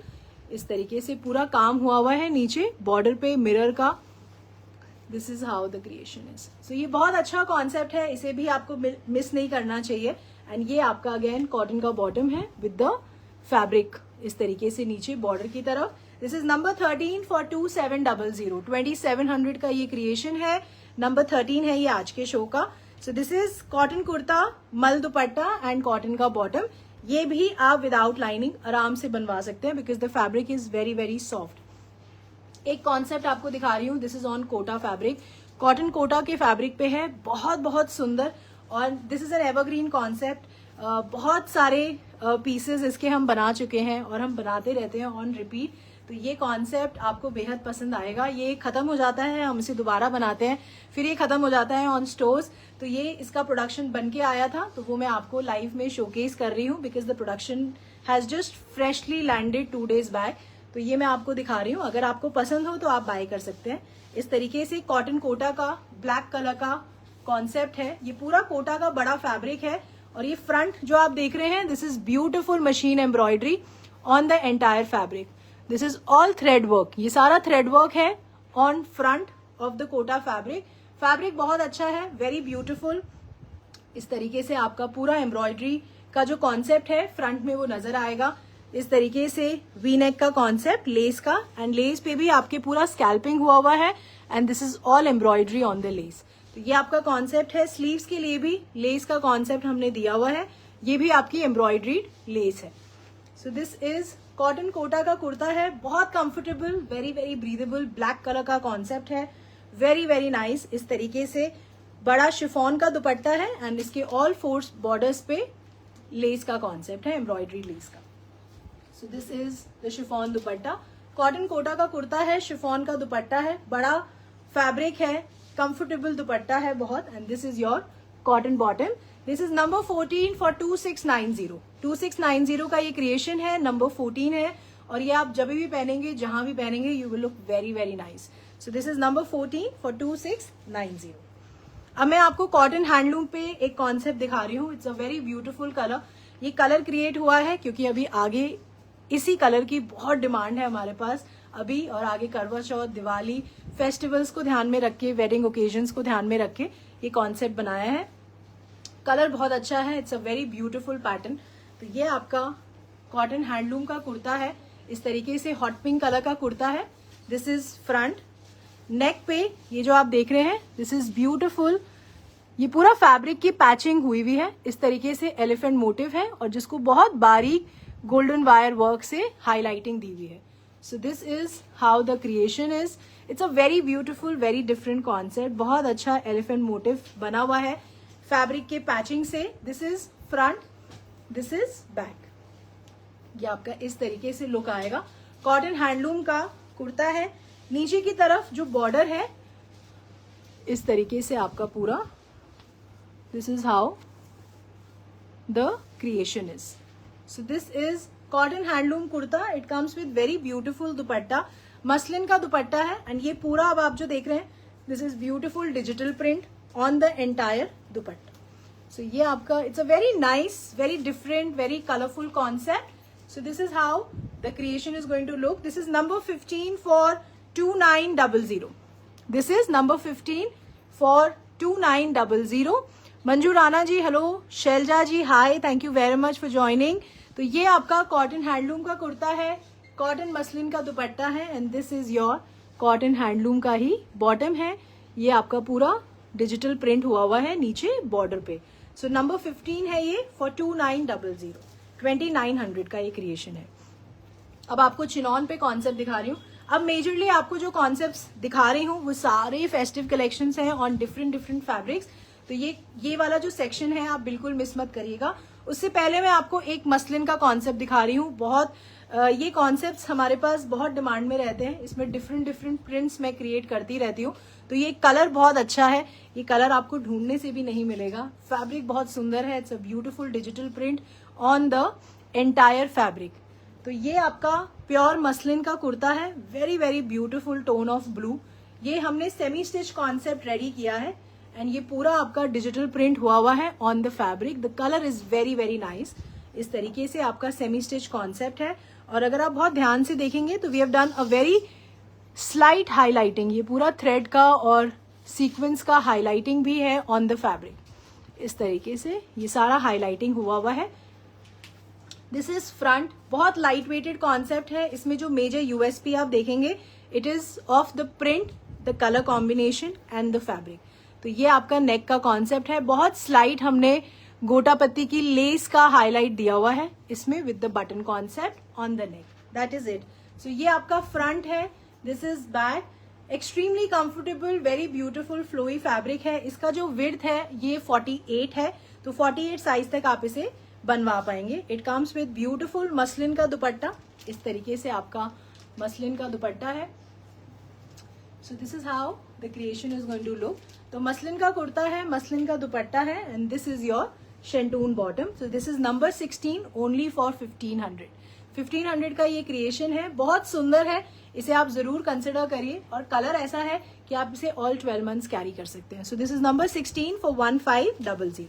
इस तरीके से पूरा काम हुआ है नीचे बॉर्डर पे मिरर का। This is how the creation is. So ये बहुत अच्छा कॉन्सेप्ट है, इसे भी आपको मिस नहीं करना चाहिए। एंड ये आपका अगेन कॉटन का बॉटम है विद द फैब्रिक इस तरीके से नीचे बॉर्डर की तरफ। दिस इज नंबर 13 फॉर 2700, 2700 का ये क्रिएशन है। नंबर 13 है ये आज के शो का। So this is cotton kurta, मल दुपट्टा एंड कॉटन का बॉटम। ये भी आप विदाउट लाइनिंग आराम से बनवा सकते हैं because the fabric is very very soft. एक कॉन्सेप्ट आपको दिखा रही हूँ, this is on Kota fabric, cotton Kota के फैब्रिक पे है, बहुत बहुत सुंदर। और this is an evergreen concept, बहुत सारे पीसेस इसके हम बना चुके हैं और हम बनाते रहते हैं ऑन रिपीट। तो ये कॉन्सेप्ट आपको बेहद पसंद आएगा। ये खत्म हो जाता है, हम इसे दोबारा बनाते हैं, फिर ये खत्म हो जाता है ऑन स्टोर्स। तो ये इसका प्रोडक्शन बन के आया था, तो वो मैं आपको लाइव में शोकेस कर रही हूँ because the production has just freshly landed 2 days back. तो ये मैं आपको दिखा रही हूँ, अगर आपको पसंद हो तो आप बाय कर सकते हैं। इस तरीके से कॉटन कोटा का ब्लैक कलर का कॉन्सेप्ट है, ये पूरा कोटा का बड़ा फैब्रिक है। और ये फ्रंट जो आप देख रहे हैं, this is beautiful machine embroidery on the entire fabric. This is all thread work, ये सारा थ्रेड वर्क है on front of the Kota fabric. Fabric बहुत अच्छा है, वेरी ब्यूटिफुल। इस तरीके से आपका पूरा एम्ब्रॉयडरी का जो कॉन्सेप्ट है फ्रंट में वो नजर आएगा। इस तरीके से वी नेक का कॉन्सेप्ट लेस का, एंड लेस पे भी आपके पूरा स्कैल्पिंग हुआ है and this is all embroidery on the less. तो ये आपका कॉन्सेप्ट है। स्लीव्स के लिए भी लेस का कॉन्सेप्ट हमने दिया हुआ है, ये भी आपकी एम्ब्रॉयडरीड लेस है। So this is cotton Kota का कुर्ता है, बहुत comfortable, very very breathable, black colour का कॉन्सेप्ट है, वेरी वेरी नाइस। इस तरीके से बड़ा शिफॉन का दुपट्टा है एंड इसके ऑल 4 बॉर्डर्स पे लेस का कॉन्सेप्ट है, एम्ब्रॉयडरी लेस का। So this is the chiffon dupatta, cotton Kota का कुर्ता है, शिफॉन का दुपट्टा है, बड़ा फैब्रिक है, कंफर्टेबल दुपट्टा है बहुत। And this is your cotton bottom. This is number 14 for 2690, 2690 का ये क्रिएशन है, नंबर 14 है। और ये आप जब भी पहनेंगे, जहां भी पहनेंगे, you will look very very nice. So this is number 14 for 2690। अब मैं आपको कॉटन हैंडलूम पे एक कॉन्सेप्ट दिखा रही हूँ। It's a very beautiful colour. ये कलर क्रिएट हुआ है क्योंकि अभी आगे इसी कलर की बहुत डिमांड है हमारे पास अभी, और आगे करवा चौथ, दिवाली, फेस्टिवल्स को ध्यान में रख के, वेडिंग ओकेजन्स को ध्यान में रख के ये कॉन्सेप्ट बनाया है। कलर बहुत अच्छा है, it's a very beautiful pattern. तो ये आपका कॉटन हैंडलूम का कुर्ता है, इस तरीके से हॉट पिंक कलर का कुर्ता है। This is front. नेक पे ये जो आप देख रहे हैं, दिस इज ब्यूटिफुल, ये पूरा फैब्रिक की पैचिंग हुई हुई है, इस तरीके से एलिफेंट मोटिव है और जिसको बहुत बारीक गोल्डन वायर वर्क से हाईलाइटिंग दी हुई है। So this is how the creation is. It's a very beautiful, very different concept, बहुत अच्छा एलिफेंट मोटिव बना हुआ है फैब्रिक के पैचिंग से। This is front, this is back. ये आपका इस तरीके से लुक आएगा। कॉटन हैंडलूम का कुर्ता है, नीचे की तरफ जो बॉर्डर है इस तरीके से आपका पूरा, this is how the creation is. So this is cotton handloom kurta. It comes with very beautiful dupatta, muslin का दुपट्टा है। एंड ये पूरा अब आप जो देख रहे हैं, this is beautiful digital print on the entire dupatta. So ये आपका, it's a very nice, very different, very colourful concept. So this is how the creation is going to look. This is number 15 for 2900। This is number 15 for 2900। Manju Rana ji hello, Shailaja ji hi, thank you very much for joining. तो ये आपका cotton handloom का कुर्ता है, cotton muslin का दुपट्टा है and this is your cotton handloom का ही bottom है। ये आपका पूरा डिजिटल प्रिंट हुआ है नीचे बॉर्डर पे। सो नंबर 15 है ये फॉर 2900, 2900 का ये क्रिएशन है। अब आपको चिनॉन पे कॉन्सेप्ट दिखा रही हूँ। अब मेजरली आपको जो कॉन्सेप्ट्स दिखा रही हूँ वो सारे फेस्टिव कलेक्शंस हैं ऑन डिफरेंट डिफरेंट फैब्रिक्स। तो ये वाला जो सेक्शन है आप बिल्कुल मिस मत करिएगा। उससे पहले मैं आपको एक मसलिन का कॉन्सेप्ट दिखा रही हूँ। बहुत ये कॉन्सेप्ट्स हमारे पास बहुत डिमांड में रहते हैं। इसमें डिफरेंट डिफरेंट प्रिंट्स मैं क्रिएट करती रहती हूँ। तो ये कलर बहुत अच्छा है, ये कलर आपको ढूंढने से भी नहीं मिलेगा। फैब्रिक बहुत सुंदर है, it's a beautiful digital print on the entire fabric. तो ये आपका प्योर मसलिन का कुर्ता है, very very beautiful tone of blue. ये हमने सेमी स्टिच कॉन्सेप्ट रेडी किया है एंड ये पूरा आपका डिजिटल प्रिंट हुआ है on the fabric. The colour is very very nice. इस तरीके से आपका सेमी स्टिच कॉन्सेप्ट है। और अगर आप बहुत ध्यान से देखेंगे तो we have done a very slight highlighting. ये पूरा थ्रेड का और सीक्वेंस का हाईलाइटिंग भी है ऑन द फैब्रिक। इस तरीके से ये सारा हाईलाइटिंग हुआ है। This is front. बहुत लाइट वेटेड कॉन्सेप्ट है। इसमें जो मेजर यूएसपी आप देखेंगे, it is of the print, the colour combination and the fabric. तो ये आपका नेक का कॉन्सेप्ट है। बहुत स्लाइट हमने गोटा पत्ती की लेस का हाईलाइट दिया हुआ है इसमें with the button concept on the neck. That is it. So ये आपका फ्रंट है। This is back. Extremely comfortable, very beautiful flowy fabric है। इसका जो विड्थ है ये 48 है। तो 48 साइज तक आप इसे बनवा पाएंगे। It comes with beautiful muslin का दुपट्टा। इस तरीके से आपका मसलिन का दुपट्टा है। So this is how the creation is going to look. तो मसलिन का कुर्ता है, मसलिन का दुपट्टा है and this is your शेंटून bottom. So this is number 16 only for 1500। 1500 का ये क्रिएशन है, बहुत सुंदर है। इसे आप जरूर कंसिडर करिए और कलर ऐसा है कि आप इसे ऑल 12 मंथ्स कैरी कर सकते हैं। So this is number 16 for 1500।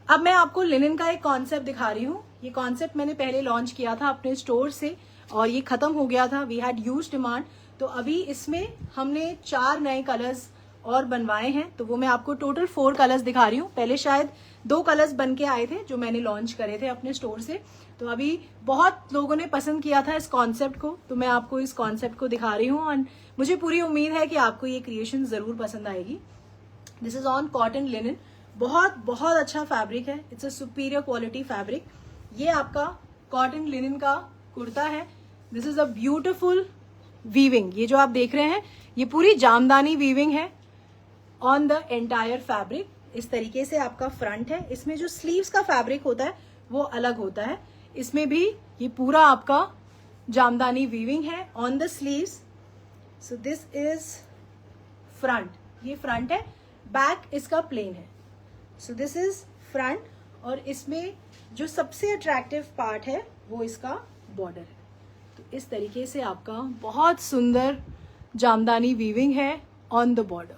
अब मैं आपको लिनन का एक कॉन्सेप्ट दिखा रही हूँ। ये कॉन्सेप्ट मैंने पहले लॉन्च किया था अपने स्टोर से और ये खत्म हो गया था। We had huge demand. तो अभी इसमें हमने 4 नए कलर्स और बनवाए हैं। तो वो मैं आपको टोटल 4 कलर्स दिखा रही हूँ। पहले शायद 2 कलर्स बन के आए थे जो मैंने लॉन्च करे थे अपने स्टोर से। तो अभी बहुत लोगों ने पसंद किया था इस कॉन्सेप्ट को, तो मैं आपको इस कॉन्सेप्ट को दिखा रही हूँ एंड मुझे पूरी उम्मीद है कि आपको ये क्रिएशन जरूर पसंद आएगी। This is on cotton linen. बहुत बहुत अच्छा फैब्रिक है। It's a superior quality fabric. ये आपका कॉटन लिनन का कुर्ता है। This is a beautiful weaving. ये जो आप देख रहे हैं ये पूरी जामदानी वीविंग है ऑन द एंटायर फैब्रिक। इस तरीके से आपका फ्रंट है। इसमें जो स्लीव्स का फैब्रिक होता है वो अलग होता है। इसमें भी ये पूरा आपका जामदानी वीविंग है on the sleeves. So this is front. ये फ्रंट है। बैक इसका प्लेन है। सो दिस इज फ्रंट और इसमें जो सबसे अट्रैक्टिव पार्ट है वो इसका बॉर्डर है। तो इस तरीके से आपका बहुत सुंदर जामदानी वीविंग है on the border.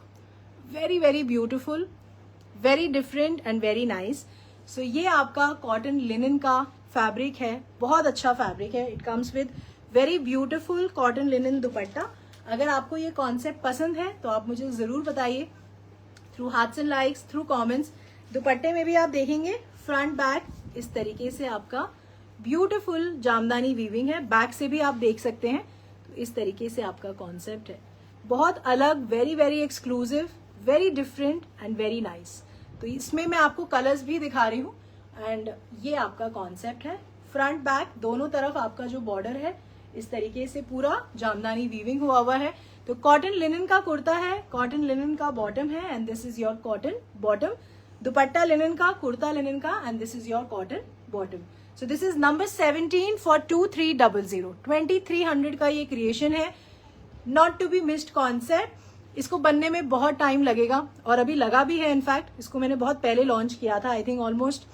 Very very beautiful, very different and very nice. So ये आपका कॉटन लिनन का फैब्रिक है। बहुत अच्छा फैब्रिक है। It comes with very beautiful cotton linen दुपट्टा। अगर आपको ये कॉन्सेप्ट पसंद है तो आप मुझे जरूर बताइए through hearts and likes, through comments. दुपट्टे में भी आप देखेंगे फ्रंट बैक इस तरीके से आपका ब्यूटीफुल जामदानी वीविंग है। बैक से भी आप देख सकते हैं। तो इस तरीके से आपका कॉन्सेप्ट है। बहुत अलग, very very exclusive, very different and very nice. तो इसमें मैं आपको कलर्स भी दिखा रही हूँ एंड ये आपका कॉन्सेप्ट है। फ्रंट बैक दोनों तरफ आपका जो बॉर्डर है इस तरीके से पूरा जामदानी वीविंग हुआ है। तो कॉटन लिनन का कुर्ता है, कॉटन लिनन का बॉटम है and this is your cotton bottom. Dupatta linen का, कुर्ता लिनन का and this is your cotton bottom. So this is number 17 for 2300। 2300 का ये क्रिएशन है। Not to be missed concept. इसको बनने में बहुत टाइम लगेगा और अभी लगा भी है। इनफैक्ट इसको मैंने बहुत पहले लॉन्च किया था, आई थिंक ऑलमोस्ट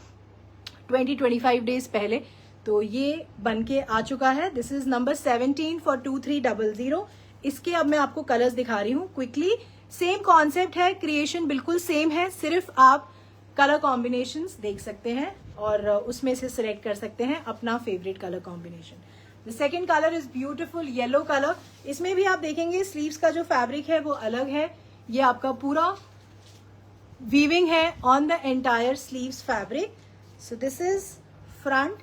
20-25 डेज पहले। तो ये बन के आ चुका है। This is number 17 for 2300। इसके अब मैं आपको कलर्स दिखा रही हूँ क्विकली। सेम कॉन्सेप्ट है, क्रिएशन बिल्कुल सेम है, सिर्फ आप कलर कॉम्बिनेशंस देख सकते हैं और उसमें से सिलेक्ट कर सकते हैं अपना favourite colour combination. The second colour is beautiful yellow colour. इसमें भी आप देखेंगे स्लीव्स का जो फैब्रिक है वो अलग है। ये आपका पूरा वीविंग है on the entire sleeves fabric. So this is front.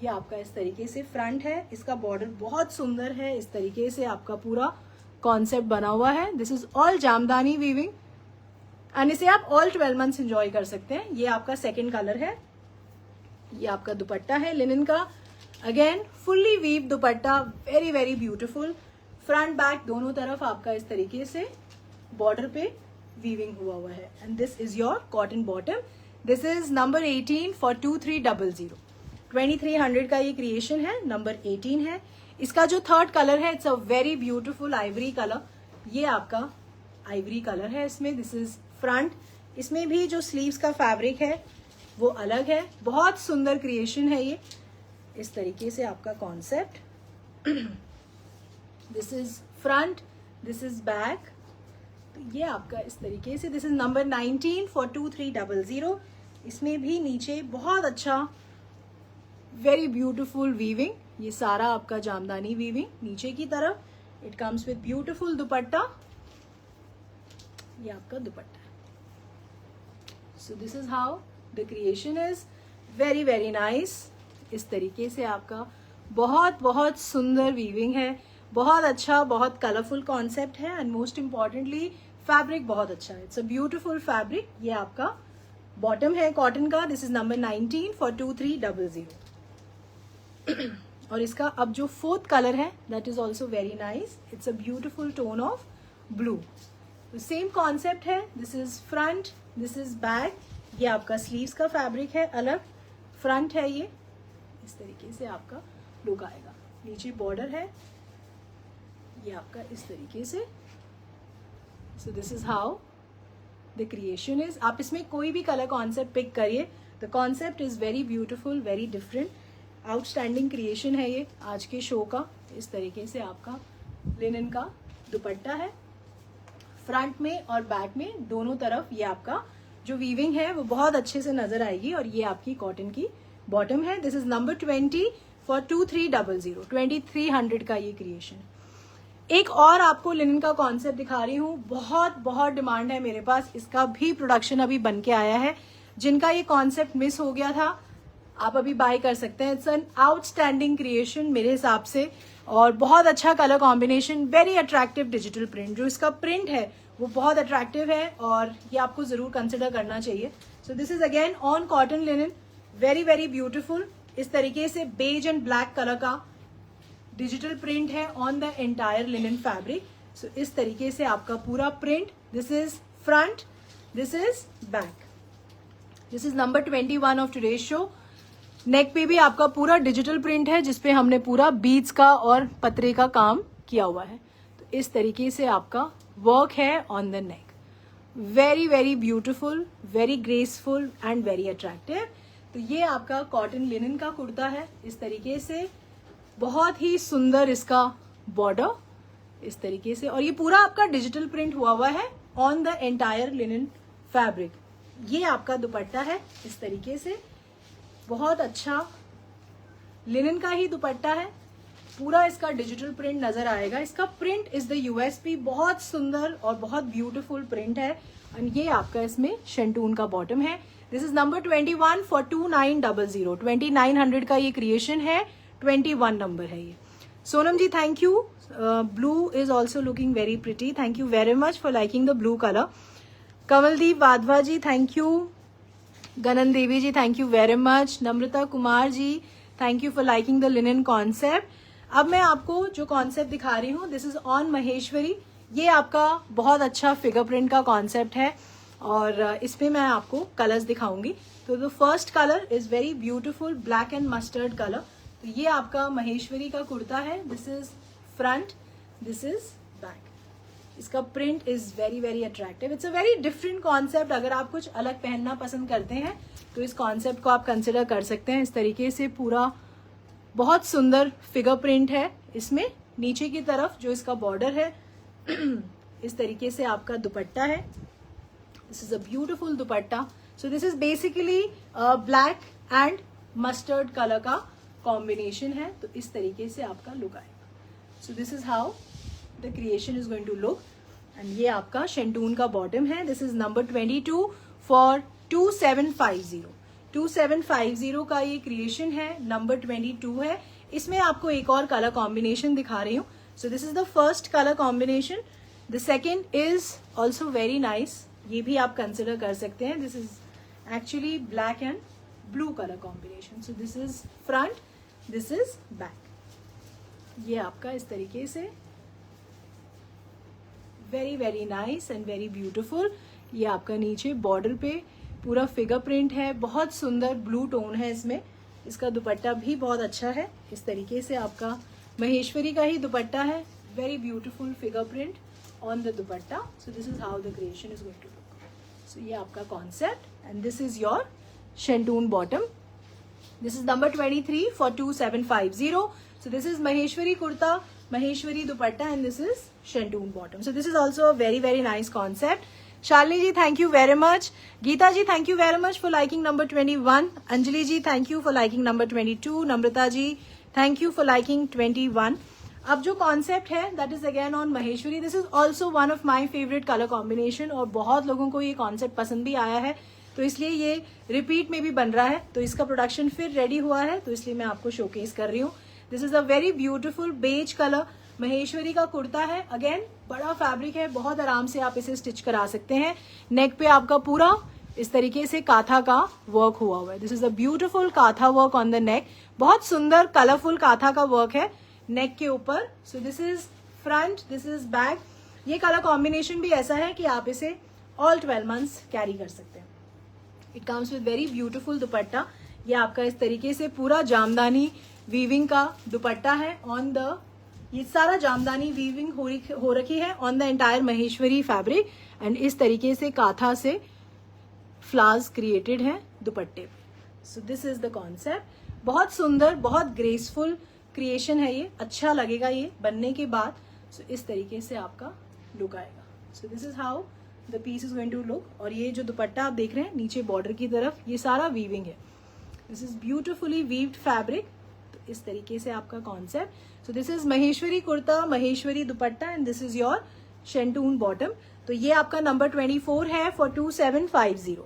ये आपका इस तरीके से फ्रंट है। इसका बॉर्डर बहुत सुंदर है। इस तरीके से आपका पूरा कॉन्सेप्ट बना हुआ है। This is all jamdani weaving and इसे आप ऑल 12 मंथ्स एंजॉय कर सकते हैं। ये आपका सेकेंड कलर है। ये आपका दुपट्टा है लिनन का again fully weave dupatta, very very beautiful. Front back दोनों तरफ आपका इस तरीके से बॉर्डर पे वीविंग हुआ है। And this is your cotton bottom. This is number 18 for 2300। 2300 का ये क्रिएशन है, नंबर 18 है। इसका जो थर्ड कलर है, it's a very beautiful Ivory colour. ये आपका आइवरी कलर है इसमें। This is front. इसमें भी जो स्लीव्स का फैब्रिक है वो अलग है। बहुत सुंदर क्रिएशन है ये। इस तरीके से आपका concept. This is front, this is back. तो ये आपका इस तरीके से। This is number 19 for 2300। इसमें भी नीचे बहुत अच्छा वेरी ब्यूटिफुल वीविंग। ये सारा आपका जामदानी वीविंग नीचे की तरफ। इट कम्स विद ब्यूटिफुल दुपट्टा। ये आपका दुपट्टा है। So this is how the creation is. Very very nice. इस तरीके से आपका बहुत बहुत सुंदर वीविंग है। बहुत अच्छा, बहुत कलरफुल कॉन्सेप्ट है। एंड मोस्ट इंपॉर्टेंटली फैब्रिक बहुत अच्छा है। It's a beautiful fabric. ये आपका बॉटम है कॉटन का। This is number 19 for 2300। और इसका अब जो फोर्थ कलर है that is also very nice. It's a beautiful tone of blue. Same concept है। This is front, this is back. ये आपका स्लीव्स का फैब्रिक है अलग। फ्रंट है ये। इस तरीके से आपका लुक आएगा। नीचे बॉर्डर है ये आपका इस तरीके से। So this is how the creation is. आप इसमें कोई भी कलर कॉन्सेप्ट पिक करिए। The concept is very beautiful, very different. Outstanding creation है ये आज के शो का। इस तरीके से आपका लिनन का दुपट्टा है। फ्रंट में और बैक में दोनों तरफ ये आपका जो वीविंग है वो बहुत अच्छे से नजर आएगी। और ये आपकी कॉटन की बॉटम है। This is number 20 for 2300। 2300 का ये क्रिएशन। एक और आपको लिनन का कॉन्सेप्ट दिखा रही हूँ। बहुत बहुत डिमांड है मेरे पास। इसका भी प्रोडक्शन अभी बन के आया है। जिनका ये कॉन्सेप्ट मिस हो गया था आप अभी बाय कर सकते हैं। इट्स एन आउटस्टैंडिंग क्रिएशन मेरे हिसाब से। और बहुत अच्छा colour combination, very attractive digital print. जो इसका प्रिंट है वो बहुत अट्रैक्टिव है और ये आपको जरूर कंसिडर करना चाहिए। So this is again on cotton linen, very very beautiful. इस तरीके से बेज एंड ब्लैक कलर का डिजिटल प्रिंट है on the entire linen fabric. So इस तरीके से आपका पूरा print. This is front, this is back. This is number 21 of today's show. Neck पे भी आपका पूरा डिजिटल प्रिंट है जिसपे हमने पूरा बीड्स का और पतरे का काम किया हुआ है। तो इस तरीके से आपका वर्क है on the neck. Very very beautiful, very graceful and very attractive. तो ये आपका कॉटन लिनन का कुर्ता है इस तरीके से। बहुत ही सुंदर इसका बॉर्डर इस तरीके से। और ये पूरा आपका डिजिटल प्रिंट हुआ है on the entire linen fabric. ये आपका दुपट्टा है इस तरीके से। बहुत अच्छा लिनन का ही दुपट्टा है। पूरा इसका डिजिटल प्रिंट नजर आएगा। इसका प्रिंट इज द यूएसपी। बहुत सुंदर और बहुत ब्यूटीफुल प्रिंट है। और ये आपका इसमें शेंटून का बॉटम है। This is number 21 for 2900। 2900 का ये क्रिएशन है। 21 नंबर है ये। Sonam ji thank you. Blue is also looking very pretty. Thank you very much for liking the blue colour. Kamaldeep Wadhwa ji thank you. Ganan Devi ji thank you very much. Namrata Kumar ji thank you for liking the linen concept. अब मैं आपको जो concept दिखा रही हूँ this is on Maheshwari. ये आपका बहुत अच्छा फिगर प्रिंट का कॉन्सेप्ट है और इसमें मैं आपको कलर्स दिखाऊंगी। तो the first colour is very beautiful black and mustard colour. तो ये आपका महेश्वरी का कुर्ता है। This is front, this is back. इसका print is very very attractive. It's a very different concept. अगर आप कुछ अलग पहनना पसंद करते हैं तो इस कॉन्सेप्ट को आप कंसिडर कर सकते हैं। इस तरीके से पूरा बहुत सुंदर फिगर प्रिंट है इसमें। नीचे की तरफ जो इसका बॉर्डर है इस तरीके से आपका दुपट्टा है। This is a beautiful dupatta. So this is basically black and mustard colour का कॉम्बिनेशन है। तो इस तरीके से आपका लुक आएगा। So this is how the creation is going to look. And ये आपका शेंटून का बॉटम है। This is number 22 for 2750। 2750 का ये क्रिएशन है। नंबर 22 है। इसमें आपको एक और कलर कॉम्बिनेशन दिखा रही हूँ। सो this is the first colour combination. The second is also very nice. ये भी आप कंसिडर कर सकते हैं। This is actually black and blue colour combination. So this is front, this is back. ये आपका इस तरीके से very very nice and very beautiful. ये आपका नीचे बॉर्डर पे पूरा फिगर प्रिंट है, बहुत सुंदर ब्लू टोन है इसमें। इसका दुपट्टा भी बहुत अच्छा है। इस तरीके से आपका महेश्वरी का ही दुपट्टा है, very beautiful figure print on the dupatta. So this is how the creation is going to look. So ये आपका concept and this is your शेंटून bottom. This is number 23 for 2750. So this is Maheshwari kurta, Maheshwari dupatta, and this is Shantoon bottom. So this is also a very very nice concept. Shalini ji, thank you very much. Geeta ji, thank you very much for liking number 21. Anjali ji, thank you for liking number 22. Namrata ji, thank you for liking 21. अब जो concept है that is again on Maheshwari. This is also one of my favourite colour combination और बहुत लोगों को ये concept पसंद भी आया है, तो इसलिए ये रिपीट में भी बन रहा है। तो इसका प्रोडक्शन फिर रेडी हुआ है, तो इसलिए मैं आपको शोकेस कर रही हूँ। This is a very beautiful beige colour Maheshwari का कुर्ता है। अगेन बड़ा फैब्रिक है, बहुत आराम से आप इसे स्टिच करा सकते हैं। नेक पे आपका पूरा इस तरीके से काथा का वर्क हुआ हुआ है। दिस इज अ ब्यूटिफुल काथा वर्क ऑन द नेक, बहुत सुंदर कलरफुल काथा का वर्क है नेक के ऊपर। सो this is front, this is back. ये कलर कॉम्बिनेशन भी ऐसा है कि आप इसे ऑल 12 मंथ्स कैरी कर सकते हैं। It comes with very beautiful दुपट्टा। ये आपका इस तरीके से पूरा जामदानी वीविंग का दुपट्टा है ऑन द, ये सारा जामदानी वीविंग हो रखी है on the entire Maheshwari fabric and इस तरीके से काथा से फ्लावर्स क्रिएटेड है दुपट्टे पे। So this is the concept. बहुत सुंदर, बहुत ग्रेसफुल क्रिएशन है ये, अच्छा लगेगा ये बनने के बाद। सो इस तरीके से आपका लुक आएगा। So this is how the piece is going to look. और ये जो दुपट्टा आप देख रहे हैं नीचे बॉर्डर की तरफ, ये सारा वीविंग है। This is beautifully weaved fabric. तो इस तरीके से आपका concept. So this is Maheshwari kurta, Maheshwari dupatta and this is your शेंटून bottom. तो ये आपका नंबर 24 है for 2750।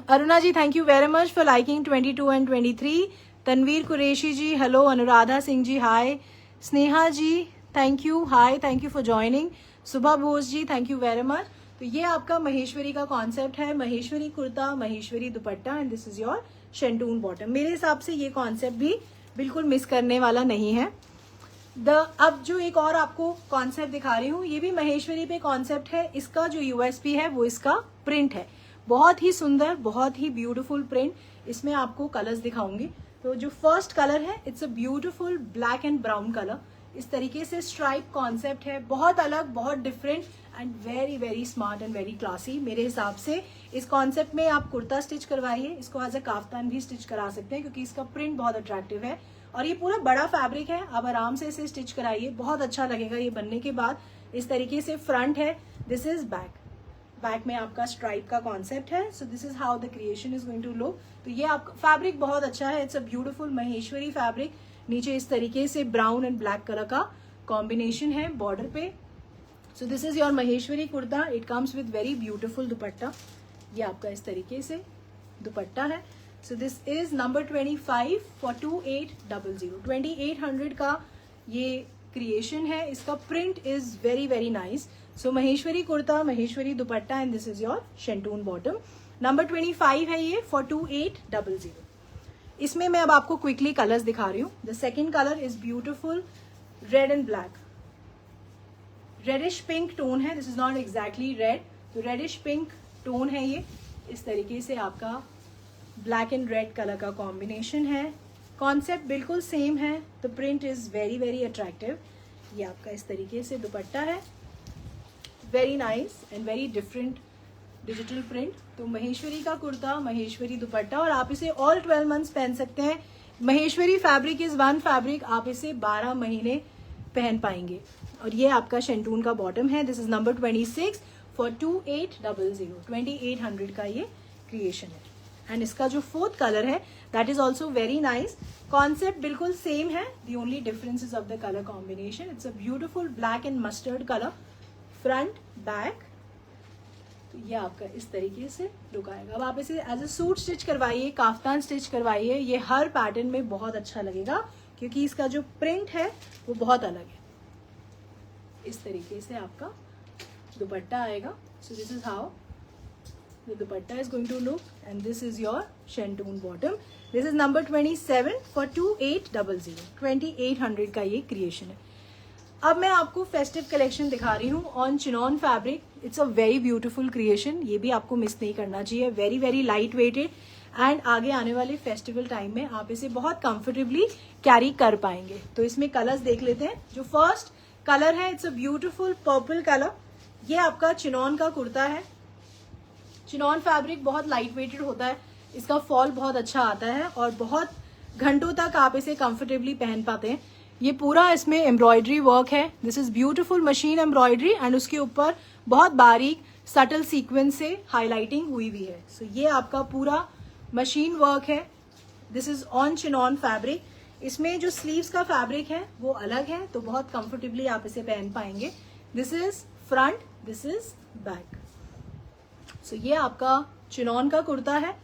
Aruna ji, thank you very much for liking 22 and 23। Tanveer Qureshi ji, hello. Anuradha Singh ji, hi. Sneha ji, thank you, hi, thank you for joining. Subha Bose ji, thank you very much. तो ये आपका महेश्वरी का concept है, Maheshwari kurta, Maheshwari dupatta and this is your शेंटून bottom. मेरे हिसाब से ये कॉन्सेप्ट भी बिल्कुल मिस करने वाला नहीं है। अब जो एक और आपको कॉन्सेप्ट दिखा रही हूँ, ये भी महेश्वरी पे कॉन्सेप्ट है। इसका जो यूएसपी है वो इसका प्रिंट है, बहुत ही सुंदर, बहुत ही ब्यूटीफुल प्रिंट। इसमें आपको कलर्स दिखाऊंगी। तो जो फर्स्ट कलर है it's a beautiful black and brown colour. इस तरीके से स्ट्राइप कॉन्सेप्ट है, बहुत अलग, बहुत different and very very smart and very classy. मेरे हिसाब से इस कॉन्सेप्ट में आप कुर्ता स्टिच करवाइए, इसको एज अ काफ्तान भी स्टिच करा सकते हैं क्योंकि इसका प्रिंट बहुत अट्रैक्टिव है और ये पूरा बड़ा फैब्रिक है। आप आराम से इसे स्टिच कराइए, बहुत अच्छा लगेगा ये बनने के बाद। इस तरीके से फ्रंट है, दिस इज बैक। बैक में आपका स्ट्राइप का कॉन्सेप्ट है। So this is how the creation is going to look. तो ये आपका फैब्रिक बहुत अच्छा है, it's a beautiful Maheshwari fabric. नीचे इस तरीके से ब्राउन एंड ब्लैक कलर का कॉम्बिनेशन है बॉर्डर पे। So this is your Maheshwari kurta. It comes with very beautiful dupatta. ये आपका इस तरीके से दुपट्टा है। So this is number 25 for 2800। 2800 का ये क्रिएशन है। इसका print is very very nice. So Maheshwari kurta, Maheshwari dupatta and this is your शेंटून bottom. Number 25 है ये फॉर 2800। इसमें मैं अब आपको क्विकली कलर्स दिखा रही हूँ। The second colour is beautiful red and black, reddish pink tone है। This is not exactly red, तो रेडिश पिंक टोन है ये। इस तरीके से आपका ब्लैक एंड रेड कलर का कॉम्बिनेशन है। कॉन्सेप्ट बिल्कुल सेम है। The print is very very attractive. ये आपका इस तरीके से दुपट्टा है, very nice and very different digital print. तो महेश्वरी का कुर्ता, महेश्वरी दुपट्टा, और आप इसे ऑल 12 मंथ्स पहन सकते हैं। Maheshwari fabric is one fabric, आप इसे 12 महीने पहन पाएंगे। और ये आपका शेंटून का बॉटम है। This is number 26 for 2800। 2800 का ये क्रिएशन है। एंड इसका जो फोर्थ कलर है that is also very nice. Concept बिल्कुल सेम है, the only difference is of the colour combination. It's a beautiful black and mustard colour, front back. तो ये आपका इस तरीके से लुक आएगा। अब आप इसे एज अ सूट स्टिच करवाइए, काफ्तान स्टिच करवाइए, ये हर पैटर्न में बहुत अच्छा लगेगा क्योंकि इसका जो प्रिंट है वो बहुत अलग है। इस तरीके से आपका दुपट्टा आएगा। So this is how the the dupatta is going to look, and this is your shantoon bottom. This is number 27 for 2800. 2800 का ये क्रिएशन है. अब मैं आपको फेस्टिव कलेक्शन दिखा रही हूँ on chiffon fabric. It's a very beautiful creation. ये भी आपको मिस नहीं करना चाहिए. Very very light weighted, and आगे आने वाले फेस्टिवल टाइम में आप इसे बहुत कंफर्टेबली कैरी कर पाएंगे. तो इसमें कलर्स देख लेते हैं. जो फर्स्ट कलर है, it's a beautiful purple colour. ये आपका चिनॉन का कुर्ता है. चिनॉन फैब्रिक बहुत लाइट वेटेड होता है. इसका फॉल बहुत अच्छा आता है और बहुत घंटों तक आप इसे कंफर्टेबली पहन पाते हैं. ये पूरा इसमें एम्ब्रॉयडरी वर्क है. This is beautiful machine embroidery, and उसके ऊपर बहुत बारीक सटल सीक्वेंस से हाईलाइटिंग हुई हुई है. सो ये आपका पूरा मशीन वर्क है. This is on chiffon fabric. इसमें जो स्लीव्स का फैब्रिक है वो अलग है, तो बहुत कंफर्टेबली आप इसे पहन पाएंगे. This is front, this is back. So ये आपका चिनॉन का कुर्ता है.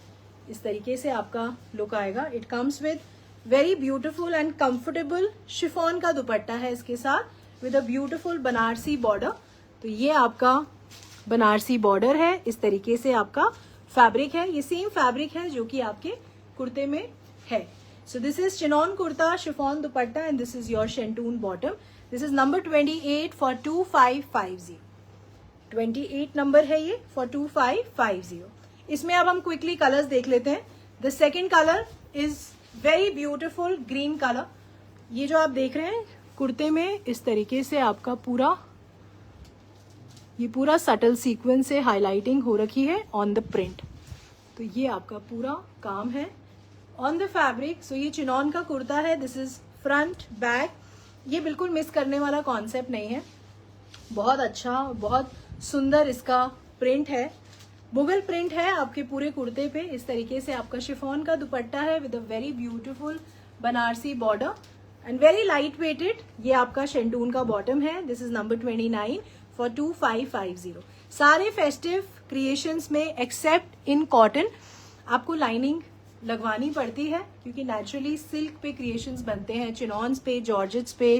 इस तरीके से आपका लुक आएगा. It comes with very beautiful and comfortable chiffon का दुपट्टा है इसके साथ, with a beautiful Banarasi border. तो ये आपका बनारसी बॉर्डर है. इस तरीके से आपका फैब्रिक है. ये सेम फैब्रिक है जो कि आपके कुर्ते में है. So this is chinon kurta, chiffon dupatta, and this is your शेंटून bottom. This is number 28 for 2550. 28 number है ये फॉर 2550. इसमें अब हम क्विकली कलर्स देख लेते हैं. The second colour is very beautiful green colour. ये जो आप देख रहे हैं कुर्ते में, इस तरीके से आपका पूरा सटल सीक्वेंस से हाईलाइटिंग हो रखी है ऑन द प्रिंट. तो ये आपका पूरा काम है ऑन द फैब्रिक. सो ये चिनॉन का कुर्ता है. This is front back. ये बिल्कुल मिस करने वाला कॉन्सेप्ट नहीं है. बहुत अच्छा, बहुत सुंदर इसका प्रिंट है. मुगल प्रिंट है आपके पूरे कुर्ते पे. इस तरीके से आपका शिफॉन का दुपट्टा है with a very beautiful Banarasi border, and very light weighted. ये आपका शेंटून का बॉटम है. This is number 29 for 2550. सारे फेस्टिव क्रिएशंस में एक्सेप्ट इन कॉटन आपको लाइनिंग लगवानी पड़ती है, क्योंकि नेचुरली सिल्क पे क्रिएशंस बनते हैं, चिनॉन्स पे, जॉर्जेट्स पे,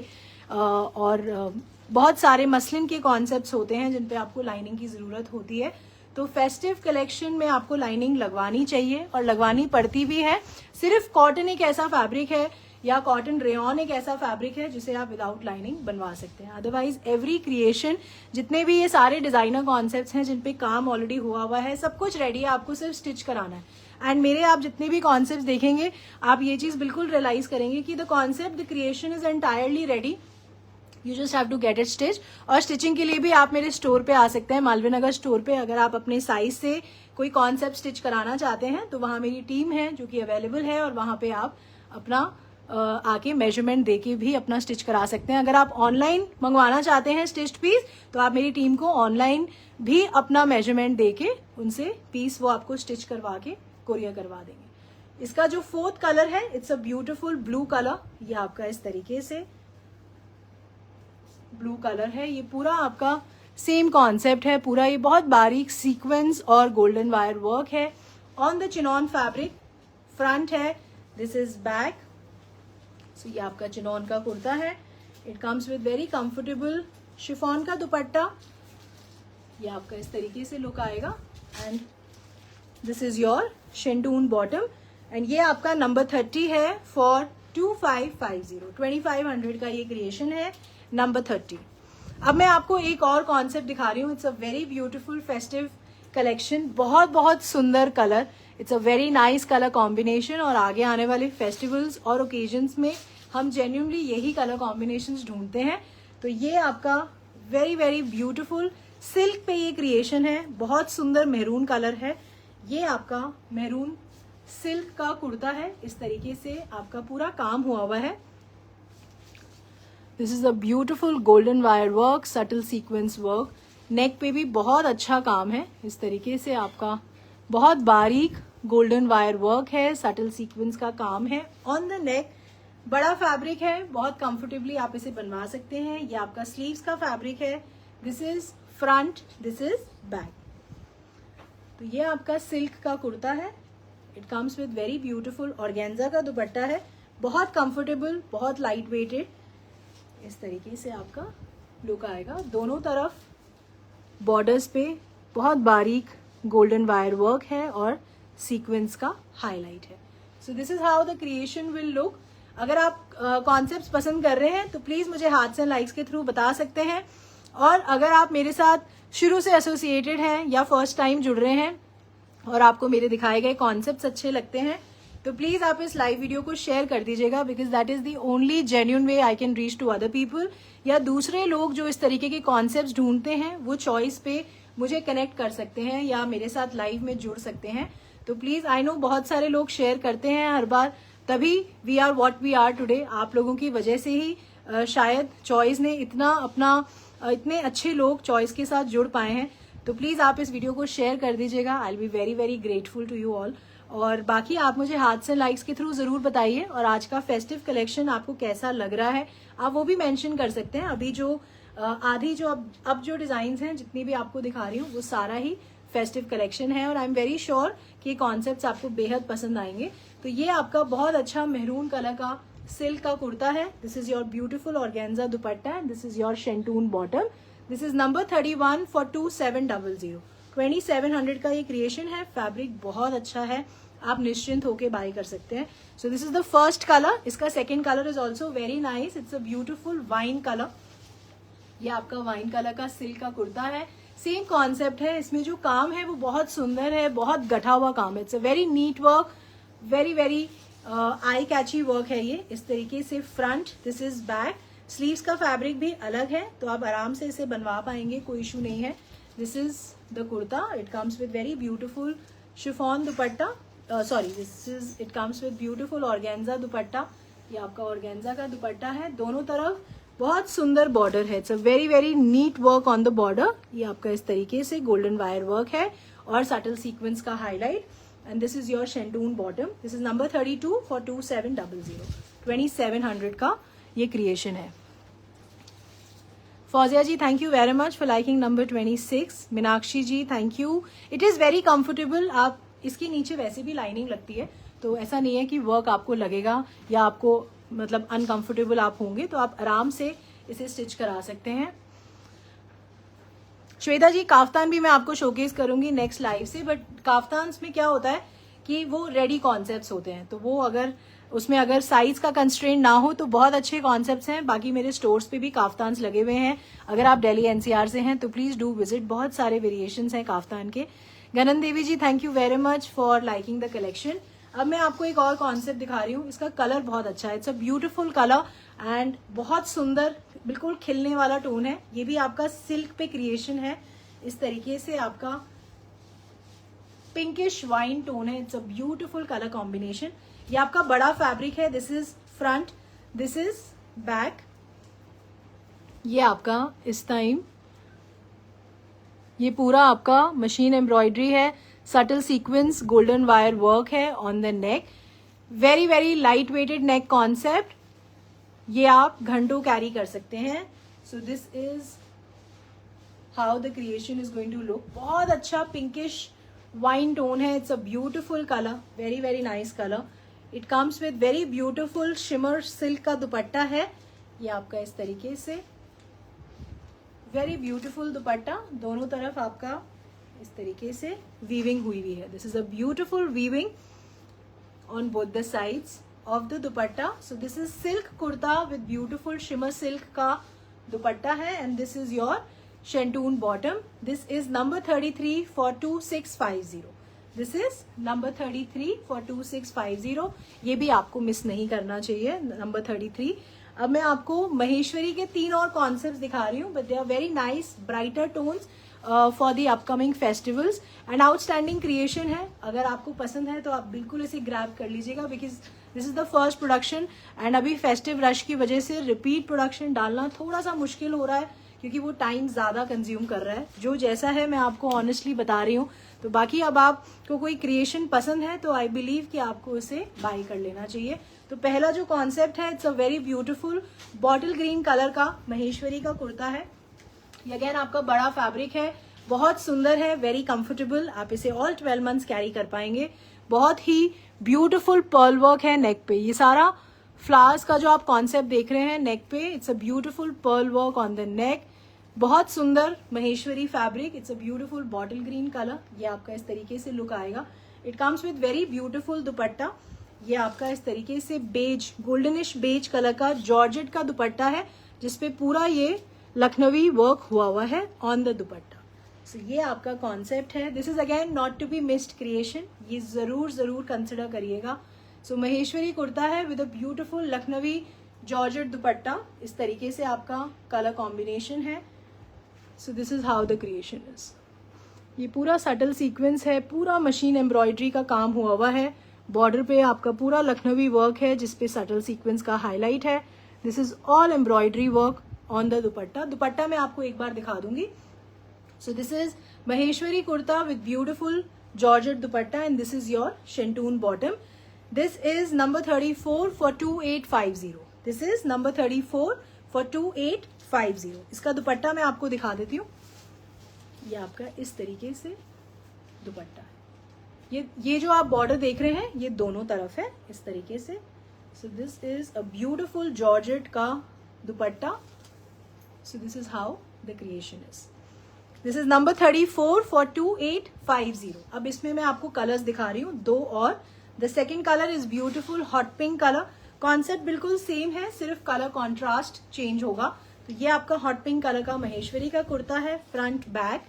और बहुत सारे मसलिन के कॉन्सेप्ट्स होते हैं जिन पे आपको लाइनिंग की जरूरत होती है. तो फेस्टिव कलेक्शन में आपको लाइनिंग लगवानी चाहिए, और लगवानी पड़ती भी है. सिर्फ कॉटन एक ऐसा फैब्रिक है, या कॉटन रेयॉन एक ऐसा फैब्रिक है जिसे आप विदाउट लाइनिंग बनवा सकते हैं. अदरवाइज एवरी क्रिएशन, जितने भी ये सारे डिजाइनर कॉन्सेप्ट्स हैं जिन पे काम ऑलरेडी हुआ है, सब कुछ रेडी है. आपको सिर्फ स्टिच कराना है. एंड मेरे आप जितने भी कॉन्सेप्ट्स देखेंगे, आप ये चीज बिल्कुल रियलाइज करेंगे कि the concept, the creation is entirely ready. You just have to get it stitch. और स्टिचिंग के लिए भी आप मेरे स्टोर पे आ सकते हैं, मालवीय नगर स्टोर पे. अगर आप अपने साइज से कोई कॉन्सेप्ट स्टिच कराना चाहते हैं तो वहां मेरी टीम है जो कि अवेलेबल है, और वहां पे आप अपना आके मेजरमेंट देके भी अपना स्टिच करा सकते हैं. अगर आप ऑनलाइन मंगवाना चाहते हैं स्टिच्ड पीस, तो आप मेरी टीम को ऑनलाइन भी अपना मेजरमेंट देके उनसे पीस वो आपको स्टिच करवा के कोरियर करवा देंगे. इसका जो फोर्थ कलर है, it's a beautiful blue colour. ये आपका इस तरीके से ब्लू कलर है. ये पूरा आपका सेम कॉन्सेप्ट है. पूरा ये बहुत बारीक सीक्वेंस और गोल्डन वायर वर्क है on the chinon fabric. Front है, दिस इज बैक. सो ये आपका चिनॉन का कुर्ता है. It comes with very comfortable chiffon का दुपट्टा. ये आपका इस तरीके से लुक आएगा, and this is your शेंटून bottom. And ये आपका नंबर 30 है फॉर 2550. 2500 का ये क्रिएशन है, नंबर 30. अब मैं आपको एक और कॉन्सेप्ट दिखा रही हूँ. It's a very beautiful festive collection. बहुत बहुत सुंदर colour. It's a very nice colour combination, और आगे आने वाले फेस्टिवल्स और ओकेजन्स में हम जेन्युइनली यही कलर कॉम्बिनेशंस ढूंढते हैं. तो ये आपका वेरी वेरी ब्यूटीफुल सिल्क पे ये क्रिएशन है. बहुत सुंदर मेहरून कलर है. ये आपका मेहरून सिल्क का कुर्ता है. इस तरीके से आपका पूरा काम हुआ है. This is a beautiful golden wire work, subtle sequence work. Neck पे भी बहुत अच्छा काम है. इस तरीके से आपका बहुत बारीक गोल्डन वायर वर्क है, सटल सीक्वेंस का काम है ऑन द नेक. बड़ा फैब्रिक है, बहुत कंफर्टेबली आप इसे बनवा सकते हैं. ये आपका स्लीव्स का फैब्रिक है. This is front, this is back. तो ये आपका सिल्क का कुर्ता है. It comes with very beautiful organza का दुपट्टा है. बहुत कंफर्टेबल, बहुत लाइट वेटेड. इस तरीके से आपका लुक आएगा. दोनों तरफ बॉर्डर्स पे बहुत बारीक गोल्डन वायर वर्क है और सीक्वेंस का हाईलाइट है। So this is how the creation will look. अगर आप कॉन्सेप्ट्स पसंद कर रहे हैं तो प्लीज मुझे हार्ट्स एंड लाइक्स के थ्रू बता सकते हैं, और अगर आप मेरे साथ शुरू से एसोसिएटेड हैं या फर्स्ट टाइम जुड़ रहे हैं और आपको मेरे दिखाए गए कॉन्सेप्ट्स अच्छे लगते हैं तो प्लीज आप इस लाइव वीडियो को शेयर कर दीजिएगा, because that is the only genuine way I can reach to other people, या दूसरे लोग जो इस तरीके के कॉन्सेप्ट्स ढूंढते हैं वो चॉइस पे मुझे कनेक्ट कर सकते हैं या मेरे साथ लाइव में जुड़ सकते हैं। तो प्लीज, आई नो बहुत सारे लोग शेयर करते हैं हर बार, तभी we are what we are today. आप लोगों की वजह से ही शायद चॉइस ने इतने अच्छे लोग चॉइस के साथ जुड़ पाए हैं। तो प्लीज आप इस वीडियो को शेयर कर दीजिएगा। I will be very very grateful to you all. और बाकी आप मुझे हार्ट्स एंड लाइक्स के थ्रू जरूर बताइए, और आज का फेस्टिव कलेक्शन आपको कैसा लग रहा है आप वो भी मेंशन कर सकते हैं। अभी जो अब जो डिजाइन हैं जितनी भी आपको दिखा रही हूँ वो सारा ही फेस्टिव कलेक्शन है, और आई एम वेरी श्योर कि कॉन्सेप्ट्स आपको बेहद पसंद आएंगे। तो ये आपका बहुत अच्छा मेहरून कलर का सिल्क का कुर्ता है। This is your beautiful organza dupatta and this is your शेंटून bottom. This is number 31 for 2700। 2700 का ये क्रिएशन है। फैब्रिक बहुत अच्छा है, आप निश्चिंत होके बाय कर सकते हैं। So this is the first colour. इसका second colour is also very nice. It's a beautiful wine colour. ये आपका वाइन कलर का सिल्क का कुर्ता है। सेम कॉन्सेप्ट है। इसमें जो काम है वो बहुत सुंदर है, बहुत गठा हुआ काम है। It's a very neat work, very very eye catchy work है ये। इस तरीके से front, this is back. Sleeves का फैब्रिक भी अलग है तो आप आराम से इसे बनवा पाएंगे, कोई इशू नहीं है। This is the kurta. It comes with very beautiful chiffon dupatta, it comes with beautiful organza दुपट्टा। ये आपका ऑर्गेन्जा का दुपट्टा है। दोनों तरफ बहुत सुंदर बॉर्डर है। It's a very very neat work on the border. ये आपका इस तरीके से गोल्डन वायर वर्क है और सटल सीक्वेंस का highlight. And this is your शेंटून bottom. This is number 32 for 2700। 2700 का ये क्रिएशन है। Fauzia ji, thank you very much for liking number 26। Meenakshi ji, thank you. It is very comfortable. आप इसके नीचे वैसे भी लाइनिंग लगती है तो ऐसा नहीं है कि वर्क आपको लगेगा या आपको मतलब अनकंफर्टेबल आप होंगे, तो आप आराम से इसे स्टिच करा सकते हैं। श्वेता जी, काफ्तान भी मैं आपको शोकेस करूंगी नेक्स्ट लाइव से, बट काफ्तान में क्या होता है कि वो रेडी कॉन्सेप्ट्स होते हैं, तो वो अगर उसमें अगर साइज का कंस्ट्रेंट ना हो तो बहुत अच्छे कॉन्सेप्ट्स हैं। बाकी मेरे स्टोर्स पे भी काफ्तान्स लगे हुए हैं। अगर आप दिल्ली एनसीआर से हैं तो प्लीज डू विजिट, बहुत सारे वेरिएशंस हैं काफ्तान के। गनन Devi ji, thank you very much for liking the collection. अब मैं आपको एक और कॉन्सेप्ट दिखा रही हूँ। इसका कलर बहुत अच्छा है। It's a beautiful colour and बहुत सुंदर, बिल्कुल खिलने वाला टोन है। ये भी आपका सिल्क पे क्रिएशन है। इस तरीके से आपका पिंकिश वाइन टोन है। It's a beautiful colour combination. ये आपका बड़ा फैब्रिक है। This is front, this is back. ये आपका इस टाइम ये पूरा आपका मशीन एम्ब्रॉयडरी है। Subtle sequence golden wire work है on the neck. Very very light weighted neck concept. ये आप घंटों कैरी कर सकते हैं। So this is how the creation is going to look. बहुत अच्छा पिंकिश वाइन टोन है। It's a beautiful colour, very very nice colour. It comes with very beautiful shimmer silk का दुपट्टा है। ये आपका इस तरीके से वेरी ब्यूटिफुल दुपट्टा, दोनों तरफ आपका इस तरीके से वीविंग हुई हुई है। This is a beautiful weaving on both the sides of the dupatta. So this is silk kurta with beautiful shimmer silk का दुपट्टा है and this is your शेंटून bottom. This is number 33 for 2650। This is number 33 for 2650। ये भी आपको miss नहीं करना चाहिए, number 33। अब मैं आपको महेश्वरी के 3 और कॉन्सेप्ट्स दिखा रही हूँ, but they are very nice brighter tones for the upcoming festivals and outstanding creation है। अगर आपको पसंद है तो आप बिल्कुल इसे ग्रैब कर लीजिएगा, because this is the first production and अभी फेस्टिव रश की वजह से रिपीट प्रोडक्शन डालना थोड़ा सा मुश्किल हो रहा है क्योंकि वो टाइम ज्यादा कंज्यूम कर रहा है। जो जैसा है मैं आपको ऑनेस्टली बता रही हूँ। तो बाकी अब आपको कोई क्रिएशन पसंद है तो आई बिलीव कि आपको इसे बाय कर लेना चाहिए। तो पहला जो कॉन्सेप्ट है, it's a very beautiful bottle green colour का महेश्वरी का कुर्ता है। ये अगेन आपका बड़ा फैब्रिक है, बहुत सुंदर है, वेरी कंफर्टेबल। आप इसे ऑल 12 मंथ्स कैरी कर पाएंगे। बहुत ही ब्यूटीफुल पर्ल वर्क है नेक पे। ये सारा फ्लावर्स का जो आप कॉन्सेप्ट देख रहे हैं नेक पे, it's a beautiful pearl work on the neck. बहुत सुंदर Maheshwari fabric, it's a beautiful bottle green colour. ये आपका इस तरीके से लुक आएगा। It comes with very beautiful dupatta. ये आपका इस तरीके से बेज, गोल्डनिश बेज कलर का जॉर्जेट का दुपट्टा है, जिसपे पूरा ये लखनवी वर्क हुआ है ऑन द दुपट्टा। सो ये आपका कॉन्सेप्ट है। This is again not to be missed creation, ये जरूर कंसिडर करिएगा। सो महेश्वरी कुर्ता है with a beautiful Lucknowi georgette dupatta. इस तरीके से आपका कलर कॉम्बिनेशन है। So this is how the creation is. ये पूरा सटल सीक्वेंस है, पूरा मशीन एम्ब्रॉयडरी का काम हुआ है। बॉर्डर पे आपका पूरा लखनवी वर्क है, जिसपे सटल सीक्वेंस का हाईलाइट है। This is all embroidery work on the दुपट्टा। दुपट्टा मैं आपको एक बार दिखा दूंगी। सो this is Maheshwari kurta with beautiful georgette dupatta and this is your शेंटून bottom. This is number 34 for 2850। This is number 34 for 2850। इसका दुपट्टा मैं आपको दिखा देती हूँ। ये आपका इस तरीके से दुपट्टा है। ये जो आप बॉर्डर देख रहे हैं, ये दोनों तरफ है इस तरीके से। So this is a beautiful georgette का dupatta. So this is how the creation is. This is number 34 for 2850। अब इसमें मैं आपको कलर्स दिखा रही हूँ दो और। The second colour is beautiful hot pink colour. Concept बिल्कुल सेम है, सिर्फ कलर कॉन्ट्रास्ट चेंज होगा। तो ये आपका हॉट पिंक कलर का महेश्वरी का कुर्ता है। फ्रंट बैक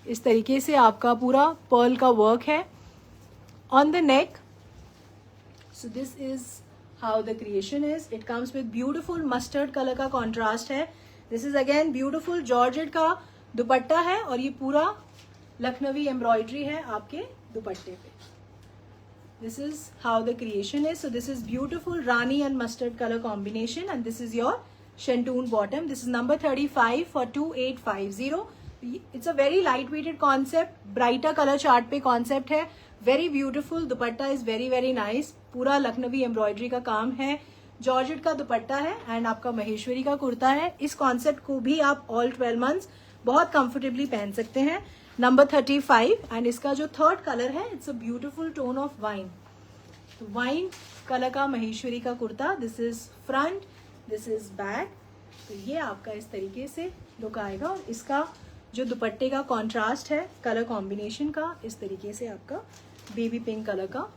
इस तरीके से आपका पूरा पर्ल का वर्क है on the neck. So this is how the creation is. It comes with beautiful mustard colour का कॉन्ट्रास्ट है। This is again beautiful georgette का दुपट्टा है और ये पूरा लखनवी एम्ब्रॉयडरी है आपके दुपट्टे पे। This is how the creation is. So this is beautiful rani and mustard colour combination and this is your शेंटून bottom. This is number 35 for 2850। It's a very light weighted concept, brighter colour chart पे concept है। Very beautiful dupatta is very nice. पूरा Lucknowi embroidery का काम है, georgette का दुपट्टा है and आपका महेश्वरी का कुर्ता है। इस कॉन्सेप्ट को भी आप ऑल 12 मंथ्स बहुत कंफर्टेबली पहन सकते हैं। नंबर 35 एंड इसका जो थर्ड कलर है, it's a beautiful tone of wine. तो वाइन कलर का महेश्वरी का kurta. This is front, this is back. तो ये आपका इस तरीके से लुक आएगा और इसका जो दुपट्टे का कॉन्ट्रास्ट है कलर कॉम्बिनेशन का, इस तरीके से आपका बेबी पिंक कलर का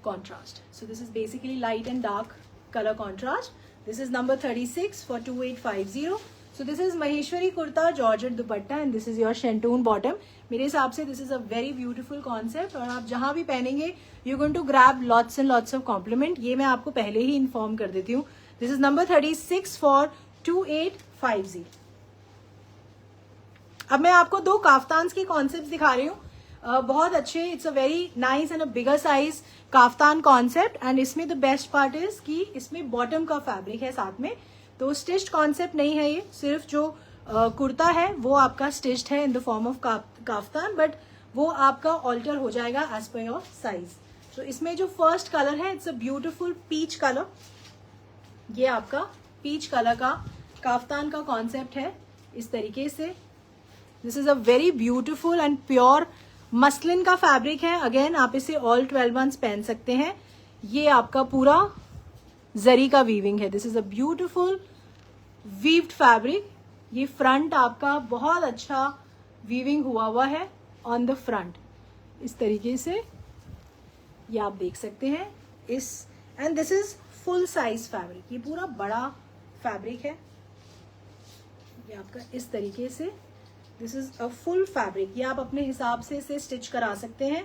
contrast. So this is basically light and dark colour contrast. This is number 36 for 2850। So this is Maheshwari kurta georgette dupatta and this is your शेंटून bottom. मेरे हिसाब से this is a very beautiful concept और आप जहां भी पहनेंगे you going to grab lots and lots of compliment. ये मैं आपको पहले ही इन्फॉर्म कर देती हूँ। This is number 36 for 2850। अब मैं आपको दो काफ्तान्स की कॉन्सेप्ट दिखा रही हूँ, बहुत अच्छे। It's a very nice and a bigger size kaftan concept and इसमें द बेस्ट पार्ट इज कि इसमें बॉटम का फैब्रिक है साथ में। तो स्टिच्ड कॉन्सेप्ट नहीं है ये, सिर्फ जो कुर्ता है वो आपका स्टिच्ड है in the form of kaftan, but वो आपका ऑल्टर हो जाएगा एज पर योर साइज। तो इसमें जो फर्स्ट कलर है, it's a beautiful peach colour. ये आपका पीच कलर का काफ्तान का कॉन्सेप्ट है इस तरीके से। This is a very beautiful and pure muslin का फैब्रिक है। अगेन आप इसे ऑल 12 मंथ्स पहन सकते हैं। ये आपका पूरा जरी का वीविंग है। This is a beautiful weaved fabric. ये फ्रंट आपका बहुत अच्छा वीविंग हुआ है ऑन द फ्रंट, इस तरीके से ये आप देख सकते हैं इस। And this is full size fabric, ये पूरा बड़ा फैब्रिक है। ये आपका इस तरीके से, this is a full fabric. ये आप अपने हिसाब से इसे स्टिच करा सकते हैं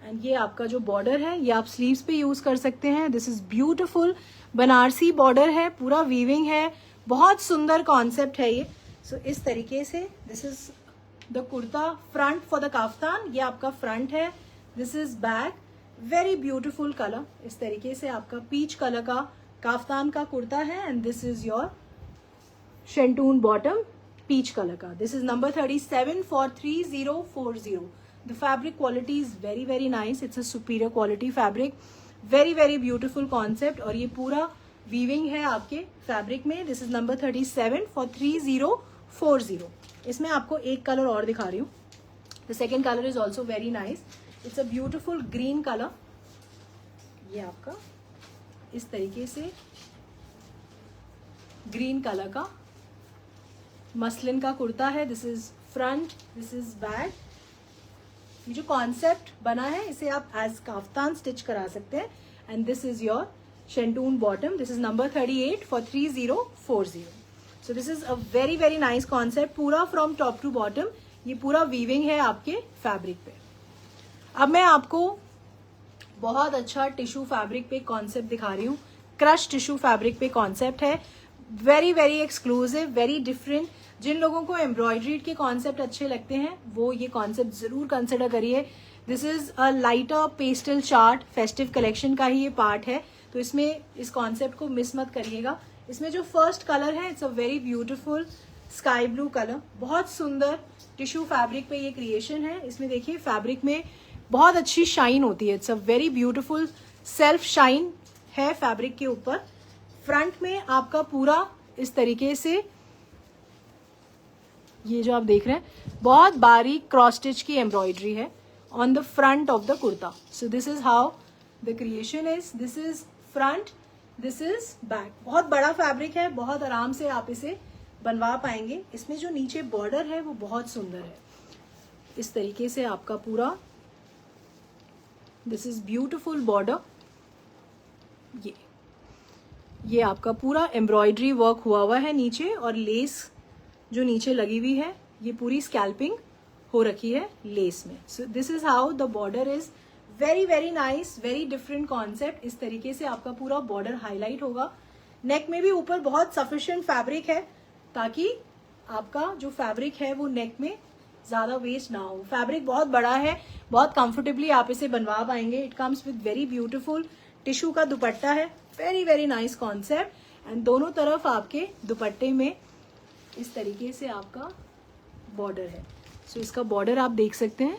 एंड ये आपका जो बॉर्डर है ये आप स्लीव्स पे यूज कर सकते हैं। This is beautiful Banarasi border है, पूरा वीविंग है, बहुत सुंदर कॉन्सेप्ट है ये। सो इस तरीके से this is the kurta front for the kaftan. ये आपका फ्रंट है। This is back, very beautiful colour. इस तरीके से आपका पीच कलर का काफ्तान का कुर्ता है and this is your शेंटून bottom peach colour का। This is number 37 for 3040। The fabric quality is very nice. It's a superior quality fabric, very beautiful concept और ये पूरा वीविंग है आपके फैब्रिक में। This is number 37 for 3040। इसमें आपको एक कलर और दिखा रही हूँ। The second colour is also very nice. It's a beautiful green colour. ये आपका इस तरीके से ग्रीन कलर का मसलिन का कुर्ता है। This is front, this is back. ये जो कॉन्सेप्ट बना है इसे आप एज काफ्तान स्टिच करा सकते हैं। And this is your शेंटून bottom. This is number 38 for 3040। So this is a very very nice concept, पूरा फ्रॉम टॉप टू बॉटम ये पूरा वीविंग है आपके फैब्रिक पे। अब मैं आपको बहुत अच्छा टिश्यू फैब्रिक पे कॉन्सेप्ट दिखा रही हूँ। क्रश टिश्यू फैब्रिक पे कॉन्सेप्ट है, very very exclusive, very different. जिन लोगों को एम्ब्रॉयडरी के कॉन्सेप्ट अच्छे लगते हैं वो ये कॉन्सेप्ट जरूर कंसिडर करिए। This is a lighter pastel chart, festive collection का ही ये पार्ट है, तो इसमें इस कॉन्सेप्ट को मिस मत करिएगा। इसमें जो फर्स्ट कलर है it's a very beautiful sky blue colour, बहुत सुंदर टिश्यू फैब्रिक पे ये क्रिएशन है। इसमें देखिए फैब्रिक में बहुत अच्छी शाइन होती है, it's a very beautiful self shine है फैब्रिक के ऊपर। फ्रंट में आपका पूरा इस तरीके से ये जो आप देख रहे हैं बहुत बारीक क्रॉस स्टिच की एम्ब्रॉयडरी है on the front of the kurta. So this is how the creation is. This is front, this is back. बहुत बड़ा फैब्रिक है, बहुत आराम से आप इसे बनवा पाएंगे। इसमें जो नीचे बॉर्डर है वो बहुत सुंदर है, इस तरीके से आपका पूरा दिस इज ब्यूटिफुल बॉर्डर। ये आपका पूरा एम्ब्रॉयडरी वर्क हुआ हुआ है नीचे, और लेस जो नीचे लगी हुई है ये पूरी स्कैल्पिंग हो रखी है लेस में। सो this is how the border is, very very nice, very different concept. इस तरीके से आपका पूरा बॉर्डर हाईलाइट होगा। नेक में भी ऊपर बहुत सफिशिएंट फैब्रिक है ताकि आपका जो फैब्रिक है वो नेक में ज्यादा वेस्ट ना हो। फैब्रिक बहुत बड़ा है, बहुत कंफर्टेबली आप इसे बनवा पाएंगे। It comes with very beautiful tissue का दुपट्टा है, very very nice concept. And दोनों तरफ आपके दुपट्टे में इस तरीके से आपका बॉर्डर है। सो इसका बॉर्डर आप देख सकते हैं,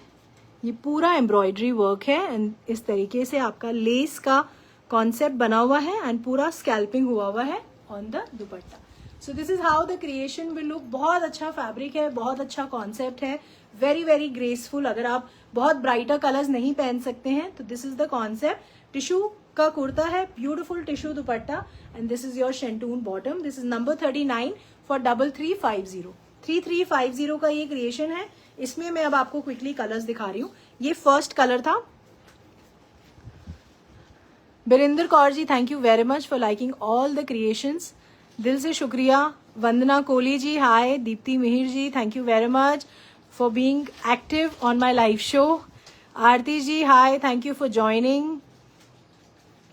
ये पूरा एम्ब्रॉयडरी वर्क है एंड इस तरीके से आपका लेस का कॉन्सेप्ट बना हुआ है एंड पूरा स्कैल्पिंग हुआ है on the dupatta. So this is how the creation will look. बहुत अच्छा फैब्रिक है, बहुत अच्छा कॉन्सेप्ट है, वेरी वेरी ग्रेसफुल। अगर आप बहुत ब्राइटर कलर्स नहीं पहन सकते हैं तो this is the concept. Tissue का कुर्ता है, beautiful tissue dupatta, and this is your शेंटून bottom. This is number 39 for 3350। 3350 का ये क्रिएशन है। इसमें मैं अब आपको क्विकली कलर्स दिखा रही हूँ। ये फर्स्ट कलर था। Birinder Kaur ji, thank you very much for liking all the creations, दिल से शुक्रिया। Vandana Kohli ji hi. Deepti Mihir ji, thank you very much for being active on my live show. Aarti ji hi, thank you for joining.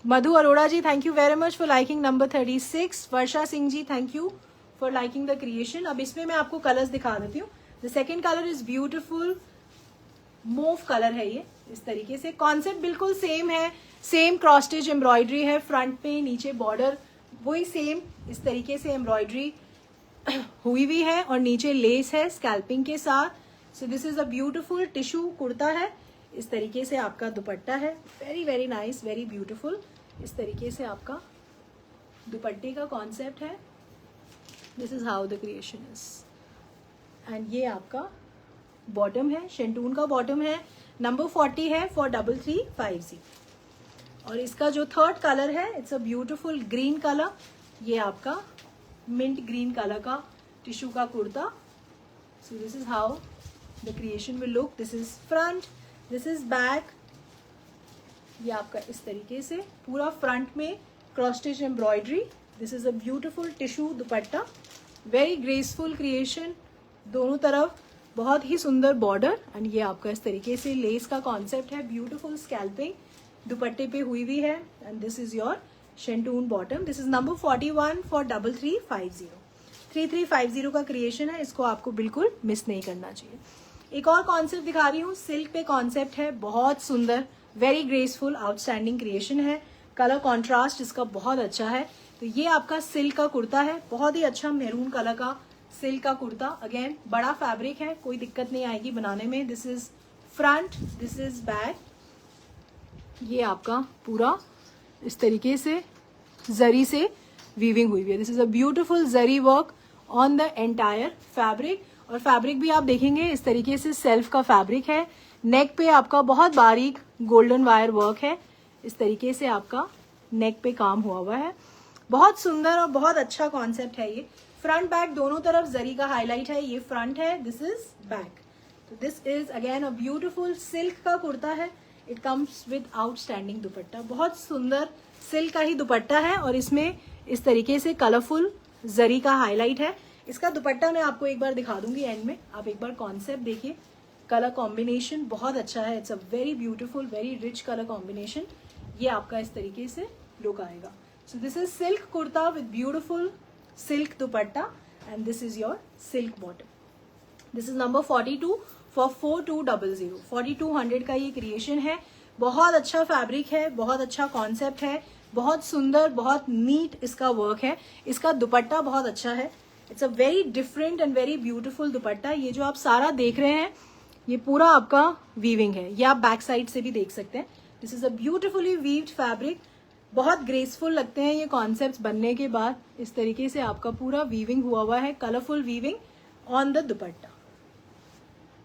Madhu Arora ji, thank you very much for liking number 36। Varsha Singh ji, thank you for liking the creation. अब इसमें मैं आपको colours दिखा देती हूँ। The second colour is beautiful move colour है ये, इस तरीके से कॉन्सेप्ट बिल्कुल सेम है, सेम क्रॉस स्टिच एम्ब्रॉयडरी है फ्रंट पे, नीचे बॉर्डर वही सेम इस तरीके से एम्ब्रॉयडरी हुई हुई है और नीचे लेस है स्कैल्पिंग के साथ। So this is a beautiful tissue kurta है, इस तरीके से आपका दुपट्टा है, very very nice, very beautiful. इस तरीके से आपका दुपट्टे का कॉन्सेप्ट है। This is how the creation is. And ये आपका बॉटम है, शेंटून का बॉटम है, नंबर 40 है फॉर 3350। और इसका जो थर्ड कलर है it's a beautiful green colour. ये आपका मिंट ग्रीन कलर का टिश्यू का कुर्ता। सो this is how the creation will look. This is front, this is back. ये आपका इस तरीके से पूरा फ्रंट में cross stitch embroidery. This is a beautiful tissue dupatta, very graceful creation, दोनों तरफ बहुत ही सुंदर बॉर्डर। एंड ये आपका इस तरीके से लेस का कॉन्सेप्ट है, ब्यूटिफुल स्कैल्पिंग दुपट्टे पे हुई हुई है। And this is your शेंटून bottom. This is number 41 for 3350। 3350 का क्रिएशन है, इसको आपको बिल्कुल मिस नहीं करना चाहिए। एक और कॉन्सेप्ट दिखा रही हूँ, सिल्क पे कॉन्सेप्ट है, बहुत सुंदर, वेरी ग्रेसफुल, आउटस्टैंडिंग क्रिएशन है। कलर कॉन्ट्रास्ट इसका बहुत अच्छा है। तो ये आपका सिल्क का कुर्ता है, बहुत ही अच्छा मैरून कलर का सिल्क का कुर्ता। अगेन बड़ा फैब्रिक है, कोई दिक्कत नहीं आएगी बनाने में। This is front, this is back. ये आपका पूरा इस तरीके से जरी से वीविंग हुई है। This is a beautiful zari work on the entire fabric. और फैब्रिक भी आप देखेंगे इस तरीके से सेल्फ का फैब्रिक है। नेक पे आपका बहुत बारीक गोल्डन वायर वर्क है, इस तरीके से आपका नेक पे काम हुआ हुआ है। बहुत सुंदर और बहुत अच्छा कॉन्सेप्ट है ये। फ्रंट बैक दोनों तरफ जरी का हाईलाइट है। ये फ्रंट है, दिस इज बैक। तो this is again a beautiful silk का कुर्ता है। इट कम्स विद आउटस्टैंडिंग दुपट्टा। बहुत सुंदर सिल्क का ही दुपट्टा है और इसमें इस तरीके से कलरफुल जरी का हाईलाइट है। इसका दुपट्टा मैं आपको एक बार दिखा दूंगी एंड में। आप एक बार कॉन्सेप्ट देखिए, कलर कॉम्बिनेशन बहुत अच्छा है। It's a very beautiful, very rich colour combination. ये आपका इस तरीके से लुक आएगा। So this is silk kurta with beautiful silk dupatta and this is your silk bottom. This is number 42 for 4200। 4200 का ये क्रिएशन है। बहुत अच्छा फैब्रिक है, बहुत अच्छा कॉन्सेप्ट है, बहुत सुंदर, बहुत नीट इसका वर्क है। इसका दुपट्टा बहुत अच्छा है। It's a very different and very beautiful dupatta. ये जो आप सारा देख रहे हैं ये पूरा आपका वीविंग है। ये आप बैक साइड से भी देख सकते हैं। This is a beautifully weaved fabric. बहुत ग्रेसफुल लगते हैं ये कॉन्सेप्ट्स बनने के बाद। इस तरीके से आपका पूरा वीविंग हुआ है, कलरफुल वीविंग ऑन द दुपट्टा।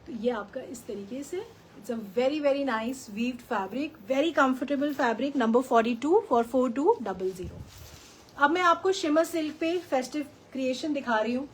तो ये आपका इस तरीके से it's a very very nice weaved fabric, very comfortable fabric. Number 42 for 4200। अब मैं आपको शिमर सिल्क पे फेस्टिव क्रिएशन दिखा रही हूँ।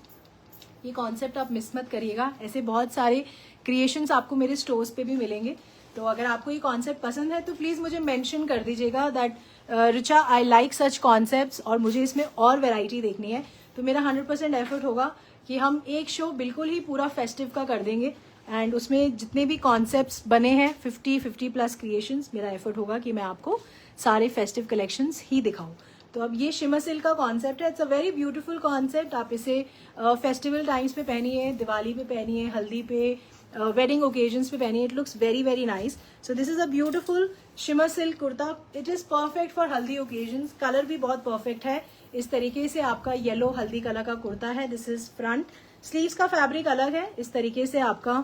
ये कॉन्सेप्ट आप मिस मत करिएगा। ऐसे बहुत सारे क्रिएशंस आपको मेरे स्टोर्स पे भी मिलेंगे। तो अगर आपको ये कॉन्सेप्ट पसंद है तो प्लीज मुझे मेंशन कर दीजिएगा that Richa I like such concepts और मुझे इसमें और वैरायटी देखनी है। तो मेरा 100% एफर्ट होगा कि हम एक शो बिल्कुल ही पूरा फेस्टिव का कर देंगे एंड उसमें जितने भी कॉन्सेप्ट्स बने हैं 50 प्लस क्रिएशंस, मेरा एफर्ट होगा कि मैं आपको सारे फेस्टिव कलेक्शंस ही दिखाऊं। तो अब ये शिमर सिल्क का कॉन्सेप्ट है। It's a very beautiful concept. आप इसे फेस्टिवल टाइम्स पे पहनिए, दिवाली पे पहनिए, हल्दी पे, वेडिंग ओकेजन्स पे पहनिए। It looks very very nice. So this is a beautiful shimmer silk kurta. It is perfect for हल्दी ओकेजन्स। कलर भी बहुत परफेक्ट है। इस तरीके से आपका येलो हल्दी कलर का कुर्ता है। This is front. स्लीव्स का फैब्रिक अलग है। इस तरीके से आपका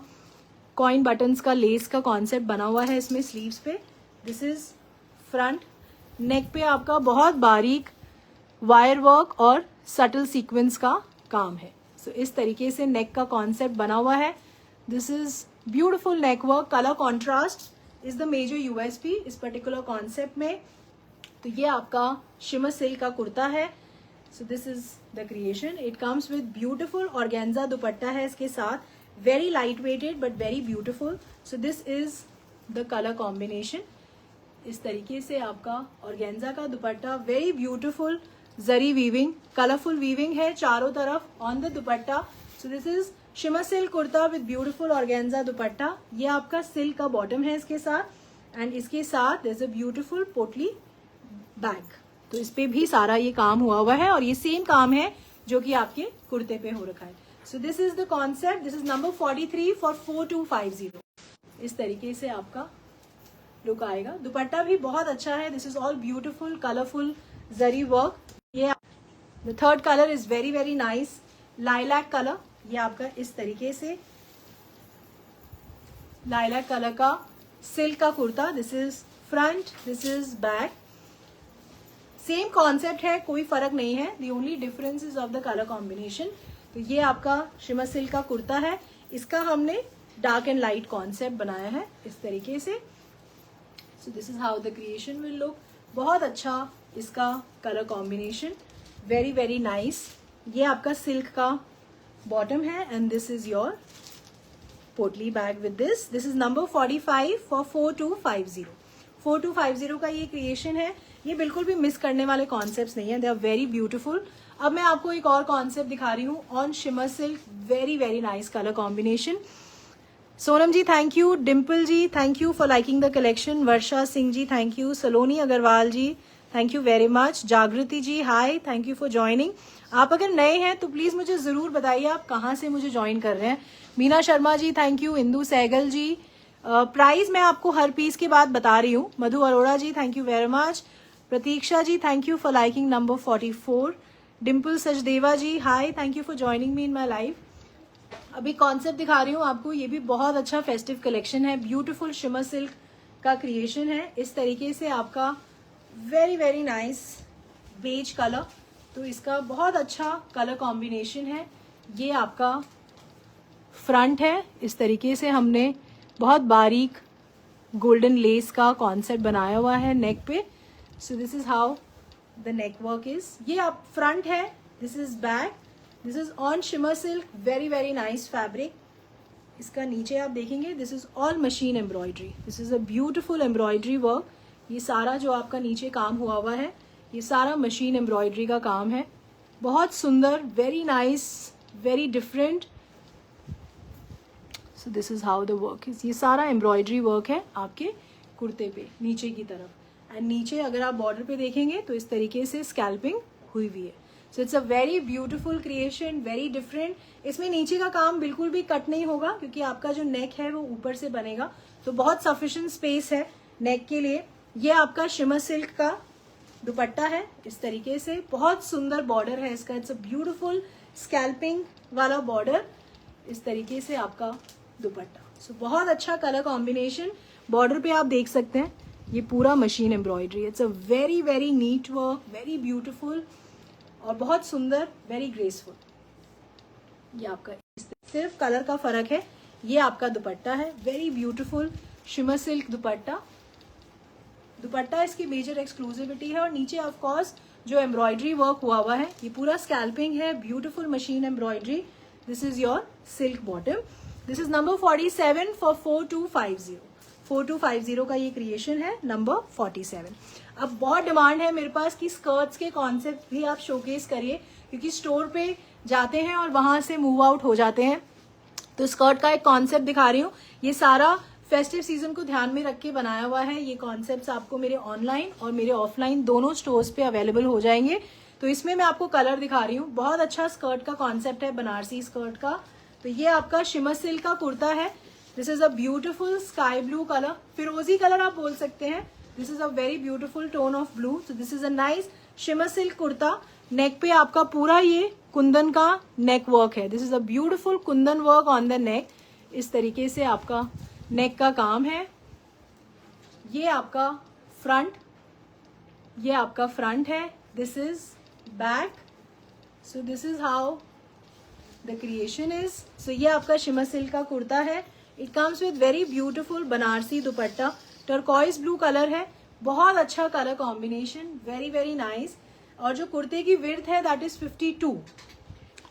कॉइन बटन्स का लेस का कॉन्सेप्ट बना हुआ है इसमें स्लीव्स पे। This is front. नेक पे आपका बहुत बारीक वायर वर्क और सटल सीक्वेंस का काम है। सो इस तरीके से नेक का कॉन्सेप्ट बना हुआ है। This is beautiful neck work. Colour contrast is the major USP इस पर्टिकुलर कॉन्सेप्ट में। तो ये आपका शिमर सिल्क का कुर्ता है। So this is the creation. It comes with beautiful organza dupatta है इसके साथ। Very light weighted but very beautiful. So this is the colour combination. इस तरीके से आपका ऑर्गेन्जा का dupatta, very beautiful zari weaving, colourful weaving है चारों तरफ on the dupatta. So this is shimmer silk kurta with beautiful organza दुपट्टा। ये आपका सिल्क का बॉटम है इसके साथ एंड इसके साथ देयर इज अ ब्यूटीफुल पोटली बैग। तो इस पे भी सारा ये काम हुआ है और ये सेम काम है जो कि आपके कुर्ते पे हो रखा है। So this is the concept. This is number 43 for 4250। इस तरीके से आपका लुक आएगा। दुपट्टा भी बहुत अच्छा है। This is all beautiful colourful zari work. ये the third colour is very very nice, lilac colour. ये आपका इस तरीके से लाइलैक कलर का सिल्क का kurta. This is front, this is back. Same concept है, कोई फर्क नहीं है। The only difference is of the colour combination. तो ये आपका शिमर सिल्क का कुर्ता है। इसका हमने डार्क एंड लाइट कॉन्सेप्ट बनाया है इस तरीके से। So this is how the creation will look. बहुत अच्छा इसका colour combination, very very nice. ये आपका सिल्क का बॉटम है एंड दिस इज योर पोटली bag with this. This is number 45 for 4250। 4250 का ये क्रिएशन है। ये बिल्कुल भी मिस करने वाले कॉन्सेप्ट्स नहीं है। They are very beautiful. अब मैं आपको एक और कॉन्सेप्ट दिखा रही हूँ on shimmer silk. Very very nice colour combination. Sonam ji thank you. Dimple ji thank you for liking the collection. Varsha Singh ji thank you. Saloni Agarwal ji thank you very much. Jagriti ji hi, thank you for joining. आप अगर नए हैं तो प्लीज मुझे जरूर बताइए आप कहाँ से मुझे ज्वाइन कर रहे हैं। Meena Sharma ji thank you. Indu Sehgal ji, price मैं आपको हर पीस के बाद बता रही हूँ। Madhu Arora ji thank you very much. Pratiksha ji thank you for liking number 44। Dimple Sachdeva ji hi, thank you for joining me in my life. अभी कॉन्सेप्ट दिखा रही हूँ आपको। ये भी बहुत अच्छा फेस्टिव कलेक्शन है। ब्यूटीफुल शिमर सिल्क का क्रिएशन है। इस तरीके से आपका very very nice beige colour. तो इसका बहुत अच्छा कलर कॉम्बिनेशन है। ये आपका फ्रंट है। इस तरीके से हमने बहुत बारीक गोल्डन लेस का कॉन्सेप्ट बनाया हुआ है नेक पे। So this is how the neck work is, ये आप फ्रंट है, this is back, this is on shimmer silk, very very nice fabric. इसका नीचे आप देखेंगे, this is all machine embroidery, this is a beautiful embroidery work. ये सारा जो आपका नीचे काम हुआ है ये सारा मशीन एम्ब्रॉयडरी का काम है, बहुत सुंदर, very nice, very different. So this is how the work is, ये सारा एम्ब्रॉयडरी वर्क है आपके कुर्ते पे नीचे की तरफ। एंड नीचे अगर आप बॉर्डर पे देखेंगे तो इस तरीके से स्कैल्पिंग हुई हुई है। So it's a very beautiful creation, very different. इसमें नीचे का काम बिल्कुल भी कट नहीं होगा क्योंकि आपका जो नेक है वो ऊपर से बनेगा, तो बहुत सफिशिएंट स्पेस है नेक के लिए। ये आपका शिमर सिल्क का दुपट्टा है, इस तरीके से बहुत सुंदर बॉर्डर है इसका। इट्स अ ब्यूटीफुल स्कैल्पिंग वाला बॉर्डर, इस तरीके से आपका दुपट्टा। सो बहुत अच्छा कलर कॉम्बिनेशन। बॉर्डर पे आप देख सकते हैं ये पूरा machine embroidery. It's a very very neat work, very beautiful और बहुत सुंदर, वेरी ग्रेसफुल। ये आपका सिर्फ कलर का फर्क है। ये आपका दुपट्टा है, वेरी ब्यूटीफुल शिमर सिल्क दुपट्टा। दुपट्टा इसकी मेजर एक्सक्लूसिविटी है। और नीचे ऑफ कोर्स जो एम्ब्रॉयडरी वर्क हुआ है ये पूरा स्कैल्पिंग है, beautiful machine embroidery. This is your silk bottom. This is number 47 for 4250। 4250 का ये क्रिएशन है, नंबर 47। अब बहुत डिमांड है मेरे पास कि स्कर्ट्स के कॉन्सेप्ट भी आप शोकेस करिए, क्योंकि स्टोर पे जाते हैं और वहां से मूव आउट हो जाते हैं। तो स्कर्ट का एक कॉन्सेप्ट दिखा रही हूँ। ये सारा फेस्टिव सीजन को ध्यान में रख के बनाया हुआ है। ये कॉन्सेप्ट्स आपको मेरे ऑनलाइन और मेरे ऑफलाइन दोनों स्टोर्स पे अवेलेबल हो जाएंगे। तो इसमें मैं आपको कलर दिखा रही हूँ। बहुत अच्छा स्कर्ट का कॉन्सेप्ट है, बनारसी स्कर्ट का। तो ये आपका शिमर सिल्क का कुर्ता है। This is a beautiful sky blue colour, फिरोजी कलर आप बोल सकते हैं। This is a very beautiful tone of blue. So this is a nice shimmer silk kurta. Neck पे आपका पूरा ये कुंदन का नेक वर्क है। This is a beautiful kundan work on the neck. इस तरीके से आपका नेक का काम है। ये आपका फ्रंट, ये आपका फ्रंट है। This is back. So this is how the creation is. So ये आपका शिमर सिल्क का कुर्ता है। It comes with very beautiful Banarasi dupatta, turquoise blue colour है, बहुत अच्छा colour combination, very very nice. और जो कुर्ते की विड्थ है दैट इज 52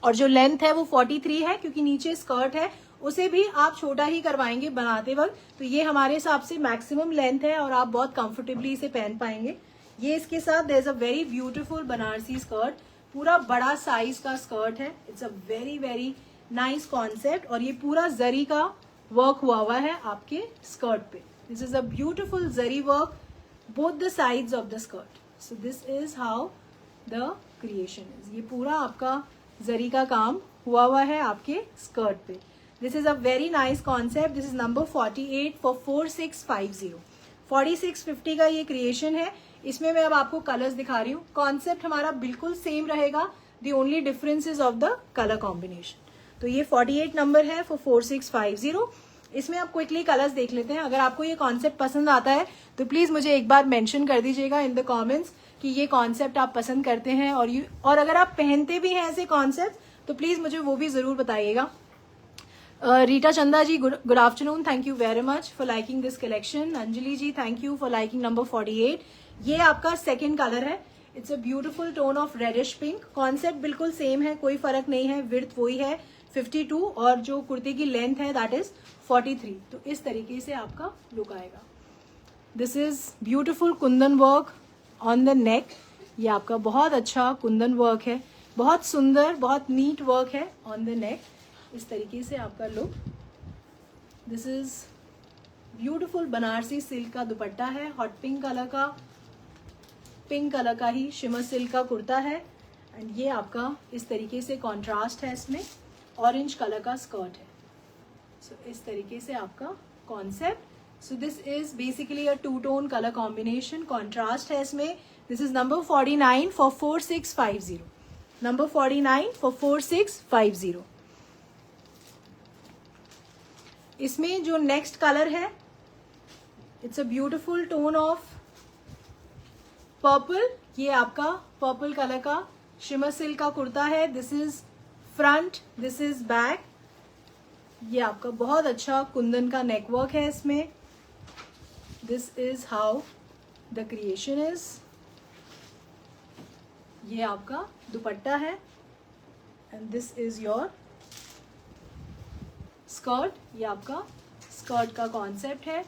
और जो लेंथ है वो 43 है, क्योंकि नीचे स्कर्ट है उसे भी आप छोटा ही करवाएंगे बनाते वक्त। तो ये हमारे हिसाब से मैक्सिमम लेंथ है और आप बहुत कंफर्टेबली इसे पहन पाएंगे। ये इसके साथ there is a very beautiful Banarasi skirt, पूरा बड़ा साइज का स्कर्ट है। It's a very very nice concept. और ये पूरा जरी का वर्क हुआ है आपके स्कर्ट पे। This is a beautiful zari work both the sides of the skirt. So this is how the creation is. ये पूरा आपका जरी का काम हुआ है आपके स्कर्ट पे। This is a very nice concept. This is number 48 for 4650। 4650 का ये क्रिएशन है। इसमें मैं अब आपको कलर्स दिखा रही हूँ। कॉन्सेप्ट हमारा बिल्कुल सेम रहेगा, the only difference is of the colour combination. तो ये 48 नंबर है फॉर 4650। इसमें आप क्विकली कलर्स देख लेते हैं। अगर आपको ये कॉन्सेप्ट पसंद आता है तो प्लीज मुझे एक बार मेंशन कर दीजिएगा इन द कमेंट्स कि ये कॉन्सेप्ट आप पसंद करते हैं। और अगर आप पहनते भी हैं ऐसे कॉन्सेप्ट तो प्लीज मुझे वो भी जरूर बताइएगा। Rita Chanda ji, good afternoon, thank you very much for liking this collection. Anjali ji, thank you for liking number 48। ये आपका सेकेंड कलर है। It's a beautiful tone of reddish pink. Concept बिल्कुल सेम है, कोई फर्क नहीं है। विड्थ वही है 52 और जो कुर्ते की लेंथ है दैट इज 43। तो इस तरीके से आपका लुक आएगा। This is beautiful Kundan work on the नेक। ये आपका बहुत अच्छा कुंदन वर्क है, बहुत सुंदर, बहुत नीट वर्क है ऑन द नेक। इस तरीके से आपका look. This is beautiful Banarasi silk का दुपट्टा है, हॉट पिंक कलर का ही शिमर सिल्क का कुर्ता है। एंड ये आपका इस तरीके से कॉन्ट्रास्ट है, इसमें ऑरेंज कलर का स्कर्ट है। सो इस तरीके से आपका concept. So this is basically a two tone colour combination, contrast है इसमें। This is number 49 for 4650। Number 49 for 4650। इसमें जो नेक्स्ट कलर है it's a beautiful tone of purple. ये आपका पर्पल कलर का शिमर सिल्क का कुर्ता है। This is front, this is back. ये आपका बहुत अच्छा कुंदन का नेकवर्क है इसमें। This is how the creation is. ये आपका दुपट्टा है and this is your skirt. ये आपका स्कर्ट का कॉन्सेप्ट है।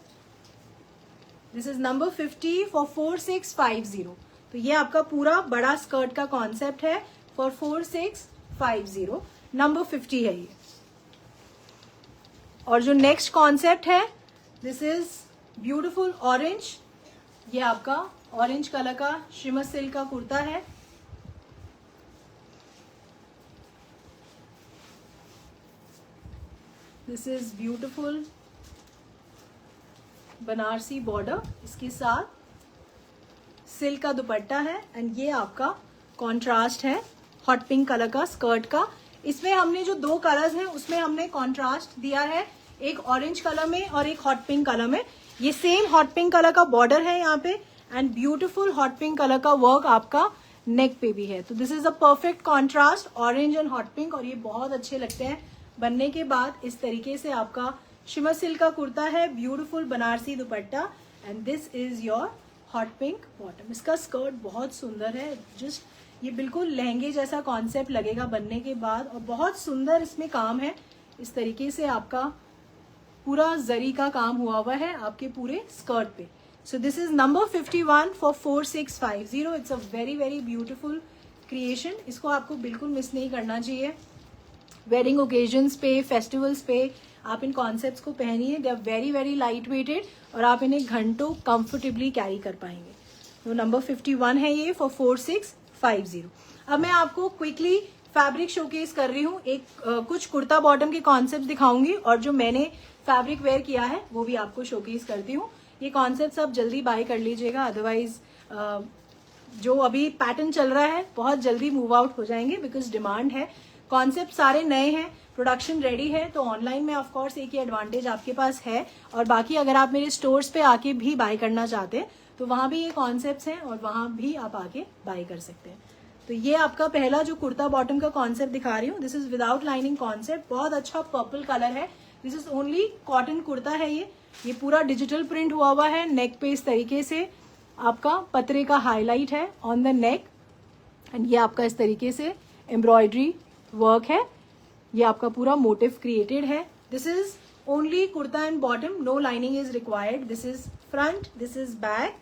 This is number 50 for 4650। तो ये आपका पूरा बड़ा स्कर्ट का कॉन्सेप्ट है फॉर 4650, नंबर 50 है ये। और जो नेक्स्ट कॉन्सेप्ट है, दिस इज ब्यूटिफुल ऑरेंज। ये आपका ऑरेंज कलर का शिमर सिल्क का कुर्ता है। This is beautiful Banarasi border, इसके साथ सिल्क का दुपट्टा है एंड ये आपका कॉन्ट्रास्ट है हॉट पिंक कलर का स्कर्ट का। इसमें हमने जो दो कलर्स हैं उसमें हमने कॉन्ट्रास्ट दिया है, एक ऑरेंज कलर में और एक हॉट पिंक कलर में। ये सेम हॉट पिंक कलर का बॉर्डर है यहाँ पे and beautiful hot pink colour का वर्क आपका नेक पे भी है। तो this is a perfect contrast, orange and hot pink, और ये बहुत अच्छे लगते हैं बनने के बाद। इस तरीके से आपका शिमर सिल्क का कुर्ता है, beautiful Banarasi dupatta and this is your hot pink bottom. इसका स्कर्ट बहुत सुंदर है, जस्ट ये बिल्कुल लहंगे जैसा कॉन्सेप्ट लगेगा बनने के बाद, और बहुत सुंदर इसमें काम है। इस तरीके से आपका पूरा जरी का काम हुआ है आपके पूरे स्कर्ट पे। So this is number 51 for 4650। It's a very very beautiful creation. इसको आपको बिल्कुल मिस नहीं करना चाहिए। वेडिंग ओकेजन्स पे, फेस्टिवल्स पे आप इन कॉन्सेप्ट्स को पहनिए। They are very very light weighted और आप इन्हें घंटों कंफर्टेबली कैरी कर पाएंगे। तो नंबर 51 है ये फॉर 4650। अब मैं आपको क्विकली फैब्रिक शोकेस कर रही हूँ। कुछ कुर्ता बॉटम के कॉन्सेप्ट दिखाऊंगी और जो मैंने फैब्रिक वेयर किया है वो भी आपको शोकेस करती हूँ। ये कॉन्सेप्ट आप जल्दी बाय कर लीजिएगा, अदरवाइज जो अभी पैटर्न चल रहा है बहुत जल्दी मूव आउट हो जाएंगे बिकॉज डिमांड है। कॉन्सेप्ट सारे नए हैं, प्रोडक्शन रेडी है, तो ऑनलाइन में ऑफ कोर्स एक ही एडवांटेज आपके पास है। और बाकी अगर आप मेरे स्टोर्स पे आके भी बाय करना चाहते हैं तो वहां भी ये कॉन्सेप्ट्स हैं और वहां भी आप आके बाय कर सकते हैं। तो ये आपका पहला जो कुर्ता बॉटम का कॉन्सेप्ट दिखा रही हूँ, this is without lining concept. बहुत अच्छा पर्पल कलर है। This is only cotton kurta है ये पूरा डिजिटल प्रिंट हुआ है नेक पे। इस तरीके से आपका पतरे का हाईलाइट है ऑन द नेक एंड ये आपका इस तरीके से एम्ब्रॉयडरी वर्क है। ये आपका पूरा मोटिव क्रिएटेड है। This is only kurta and bottom, no lining is required. This is front, this is back.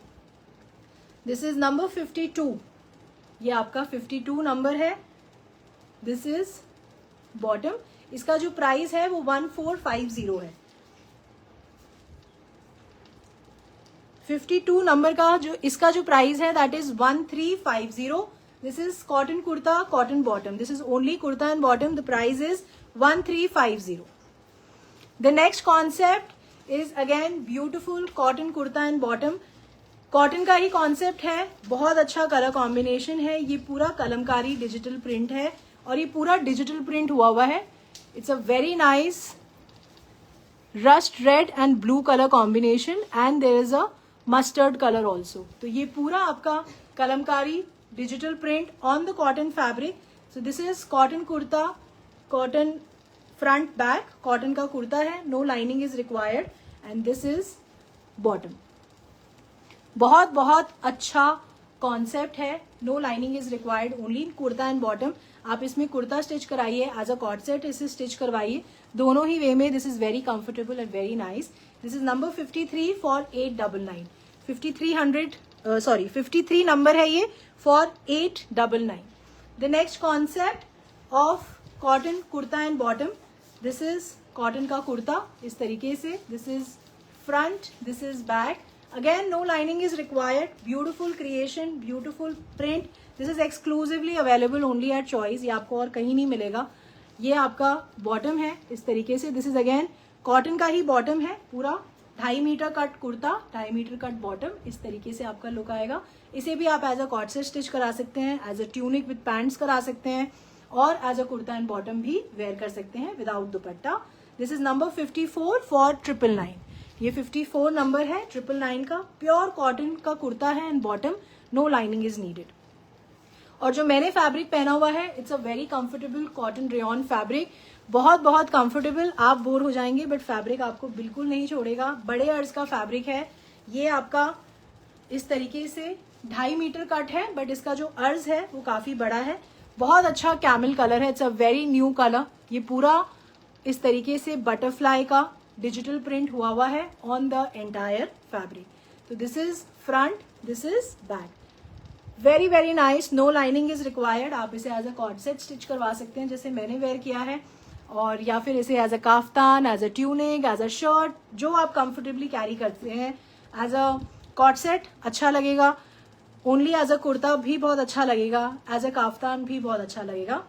This is number 52। ये आपका 52 नंबर है। This is bottom. इसका जो प्राइस है वो 1450 है। 52 नंबर का जो इसका जो प्राइस है that is 1350। This is cotton kurta, cotton bottom. This is only kurta and bottom. The price is 1350. The next concept is again beautiful cotton kurta and bottom. Cotton का ही concept है, बहुत अच्छा colour combination है। ये पूरा Kalamkari digital print है और ये पूरा डिजिटल प्रिंट हुआ है। It's a very nice rust red and blue colour combination and there is a mustard colour also. तो ये पूरा आपका Kalamkari digital print on the cotton fabric. So this is cotton kurta, cotton front back, cotton का कुर्ता है, no lining is required and this is bottom. बहुत बहुत अच्छा concept है, no lining is required, only kurta and bottom. आप इसमें कुर्ता स्टिच कराइए, as a coord set इसे स्टिच करवाइए, दोनों ही वे में। This is very comfortable and very nice. This is number 53 for 899। 53 number है ये for 899। The next concept of cotton kurta and bottom, this is cotton का कुर्ता इस तरीके से। This is front, this is back, again no lining is required, beautiful creation, beautiful print. This is exclusively available only at Choice, ये आपको और कहीं नहीं मिलेगा। ये आपका बॉटम है इस तरीके से। दिस इज अगेन कॉटन का ही बॉटम है, पूरा 2.5 metre cut kurta, 2.5 metre cut bottom, इस तरीके से आपका लुक आएगा। इसे भी आप as a coord set stitch करा सकते हैं, as a tunic with pants करा सकते हैं और as a kurta and bottom भी वेयर कर सकते हैं without dupatta. This is number 54 for 999। ये 54 नंबर है 999 का। प्योर कॉटन का कुर्ता है and bottom, no lining is needed. और जो मैंने फैब्रिक पहना हुआ है, it's a very comfortable cotton rayon fabric, बहुत बहुत कंफर्टेबल। आप बोर हो जाएंगे बट फैब्रिक आपको बिल्कुल नहीं छोड़ेगा। बड़े अर्ज का फैब्रिक है। ये आपका इस तरीके से 2.5 मीटर कट है, बट इसका जो अर्ज है वो काफी बड़ा है। बहुत अच्छा कैमल कलर है, it's a very new colour. ये पूरा इस तरीके से बटरफ्लाई का डिजिटल प्रिंट हुआ है ऑन द एंटायर फैब्रिक। तो this is front, this is back, very very nice. No lining is required. आप इसे as a coord set stitch करवा सकते हैं जैसे मैंने वेयर किया है, और या फिर इसे as a kaftan, as a tunic, as a shirt, जो आप कंफर्टेबली कैरी करते हैं। एज अ कॉर्ड सेट अच्छा लगेगा, ओनली एज अ कुर्ता भी बहुत अच्छा लगेगा, एज अ काफ्तान भी बहुत अच्छा लगेगा।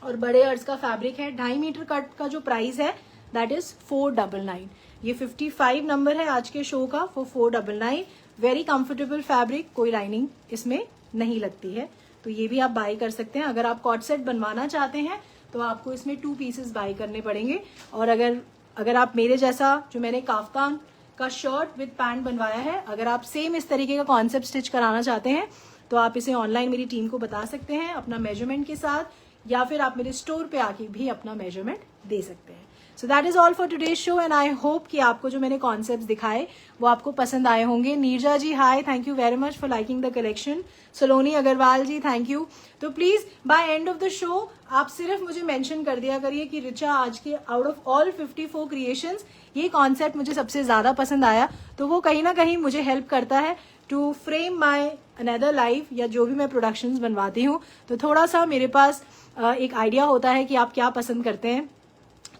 और बड़े अर्ज का फैब्रिक है। 2.5 मीटर कट का जो प्राइस है दैट इज 499। ये 55 नंबर है आज के शो का, फॉर 499। वेरी कंफर्टेबल फैब्रिक, कोई लाइनिंग इसमें नहीं लगती है। तो ये भी आप बाय कर सकते हैं। अगर आप कॉर्ड सेट बनवाना चाहते हैं तो आपको इसमें 2 पीसेस बाय करने पड़ेंगे। और अगर आप मेरे जैसा, जो मैंने काफ्तान का शर्ट विद पैंट बनवाया है, अगर आप सेम इस तरीके का कॉन्सेप्ट स्टिच कराना चाहते हैं तो आप इसे ऑनलाइन मेरी टीम को बता सकते हैं अपना मेजरमेंट के साथ, या फिर आप मेरे स्टोर पे आके भी अपना मेजरमेंट दे सकते हैं। सो that is all for today's show, and I hope कि आपको जो मैंने कॉन्सेप्ट्स दिखाए वो आपको पसंद आए होंगे। Neerja ji hi, thank you very much for liking the collection. Saloni Agarwal ji thank you. तो please by end of the show आप सिर्फ मुझे मेंशन कर दिया करिए कि रिचा, आज के आउट ऑफ ऑल 54 क्रिएशंस ये कॉन्सेप्ट मुझे सबसे ज्यादा पसंद आया। तो वो कहीं ना कहीं मुझे हेल्प करता है to frame my another life, या जो भी मैं प्रोडक्शंस बनवाती हूँ तो थोड़ा सा मेरे पास एक आइडिया होता है कि आप क्या पसंद करते हैं।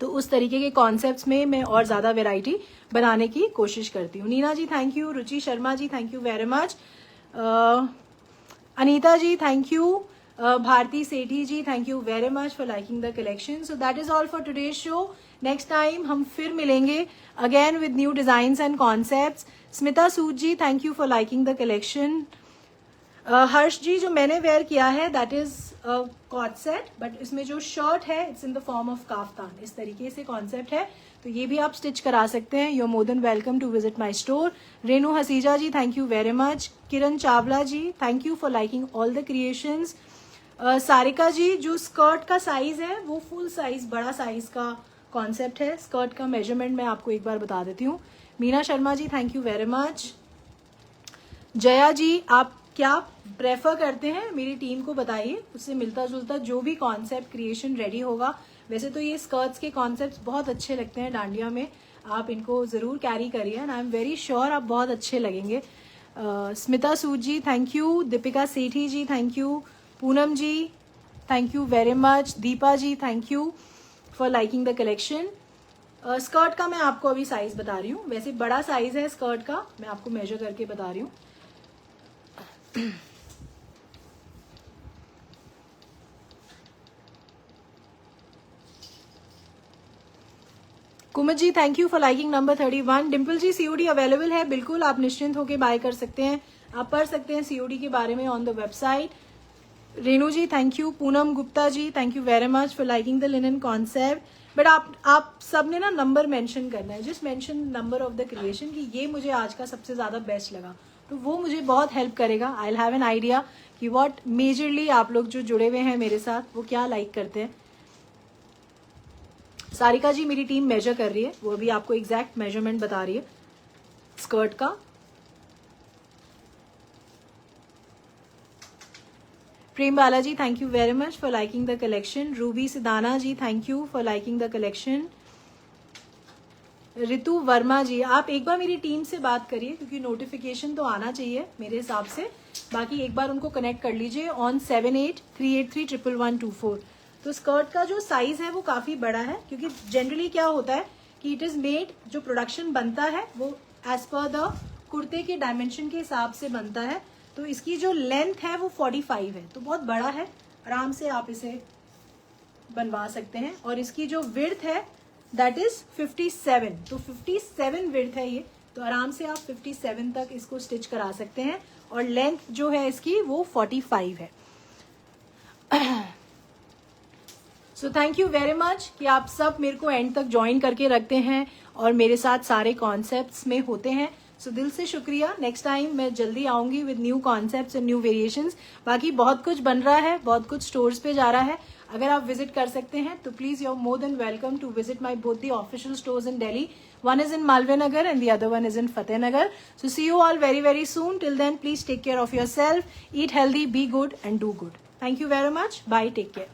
तो उस तरीके के कॉन्सेप्ट्स में मैं और ज्यादा वेराइटी बनाने की कोशिश करती हूँ। Neena ji thank you, Ruchi Sharma ji thank you very much, Anita ji thank you, Bharti Sethi ji thank you very much for liking the collection. So that is all for today's show. Next time हम फिर मिलेंगे again with new designs and concepts. Smita Sood ji thank you for liking the collection. Harsh ji, जो मैंने wear किया है that is co-ord set, but इसमें जो shirt है it's in the form of kaftan, इस तरीके से कॉन्सेप्ट है। तो ये भी आप स्टिच करा सकते हैं। You are more than welcome to visit my store. Renu Hasija ji thank you very much. Kiran Chawla ji thank you for liking all the creations. Sarika ji, जो स्कर्ट का साइज है वो फुल साइज, बड़ा साइज का कॉन्सेप्ट है। स्कर्ट का मेजरमेंट मैं आपको एक बार बता देती हूँ। Meena Sharma ji thank you very much. Jaya ji, आप क्या प्रेफर करते हैं मेरी टीम को बताइए, उससे मिलता जुलता जो भी कॉन्सेप्ट क्रिएशन रेडी होगा। वैसे तो ये स्कर्ट्स के कॉन्सेप्ट्स बहुत अच्छे लगते हैं डांडिया में, आप इनको जरूर कैरी करिए and I am very sure आप बहुत अच्छे लगेंगे। Smita Sood ji thank you, Deepika Sethi ji thank you, Poonam ji thank you very much, Deepa ji thank you for liking the collection. Skirt का मैं आपको अभी साइज बता रही हूँ, वैसे बड़ा साइज है स्कर्ट का, मैं आपको मेजर करके बता रही हूँ। कुमत ji thank you for liking number 31। Dimple ji, COD available है, बिल्कुल आप निश्चिंत होकर बाय कर सकते हैं, आप पढ़ सकते हैं सीओडी के बारे में on the website. Renu ji thank you, Poonam Gupta ji thank you very much for liking the linen concept. But आप सबने ना नंबर मेंशन करना है, just mention number of the creation कि ये मुझे आज का सबसे ज्यादा बेस्ट लगा, तो वो मुझे बहुत हेल्प करेगा। I will have an idea कि व्हाट मेजरली आप लोग जो जुड़े हुए हैं मेरे साथ वो क्या लाइक करते हैं। सारिका जी, मेरी टीम मेजर कर रही है, वो भी आपको एग्जैक्ट मेजरमेंट बता रही है स्कर्ट का। Prem Bala ji thank you very much for liking the collection. Ruby Sidana ji thank you for liking the collection. Ritu Verma ji, आप एक बार मेरी टीम से बात करिए क्योंकि नोटिफिकेशन तो आना चाहिए मेरे हिसाब से, बाकी एक बार उनको कनेक्ट कर लीजिए ऑन 7838311124। तो स्कर्ट का जो साइज है वो काफी बड़ा है, क्योंकि जनरली क्या होता है कि इट इज मेड, जो प्रोडक्शन बनता है वो एज पर द कुर्ते के डायमेंशन के हिसाब से बनता है। तो इसकी जो लेंथ है वो 45 है, तो बहुत बड़ा है, आराम से आप इसे बनवा सकते हैं। और इसकी जो विड्थ है दैट इज 57, तो 57 विड्थ है ये, तो आराम से आप 57 तक इसको स्टिच करा सकते हैं। और लेंथ जो है इसकी वो 45 है। So thank you very much कि आप सब मेरे को एंड तक ज्वाइन करके रखते हैं और मेरे साथ सारे कॉन्सेप्ट्स में होते हैं। सो दिल से शुक्रिया. नेक्स्ट टाइम मैं जल्दी आऊंगी with new concepts and new variations. बाकी बहुत कुछ बन रहा है, बहुत कुछ स्टोर्स पे जा रहा है. अगर आप विजिट कर सकते हैं तो please you are more than welcome to visit my both the official stores in Delhi. One is in Malve Nagar and the other one is in Fateh Nagar. So see you all very, very soon. Till then, please take care of yourself, eat healthy, be good and do good. Thank you very much. Bye. Take care.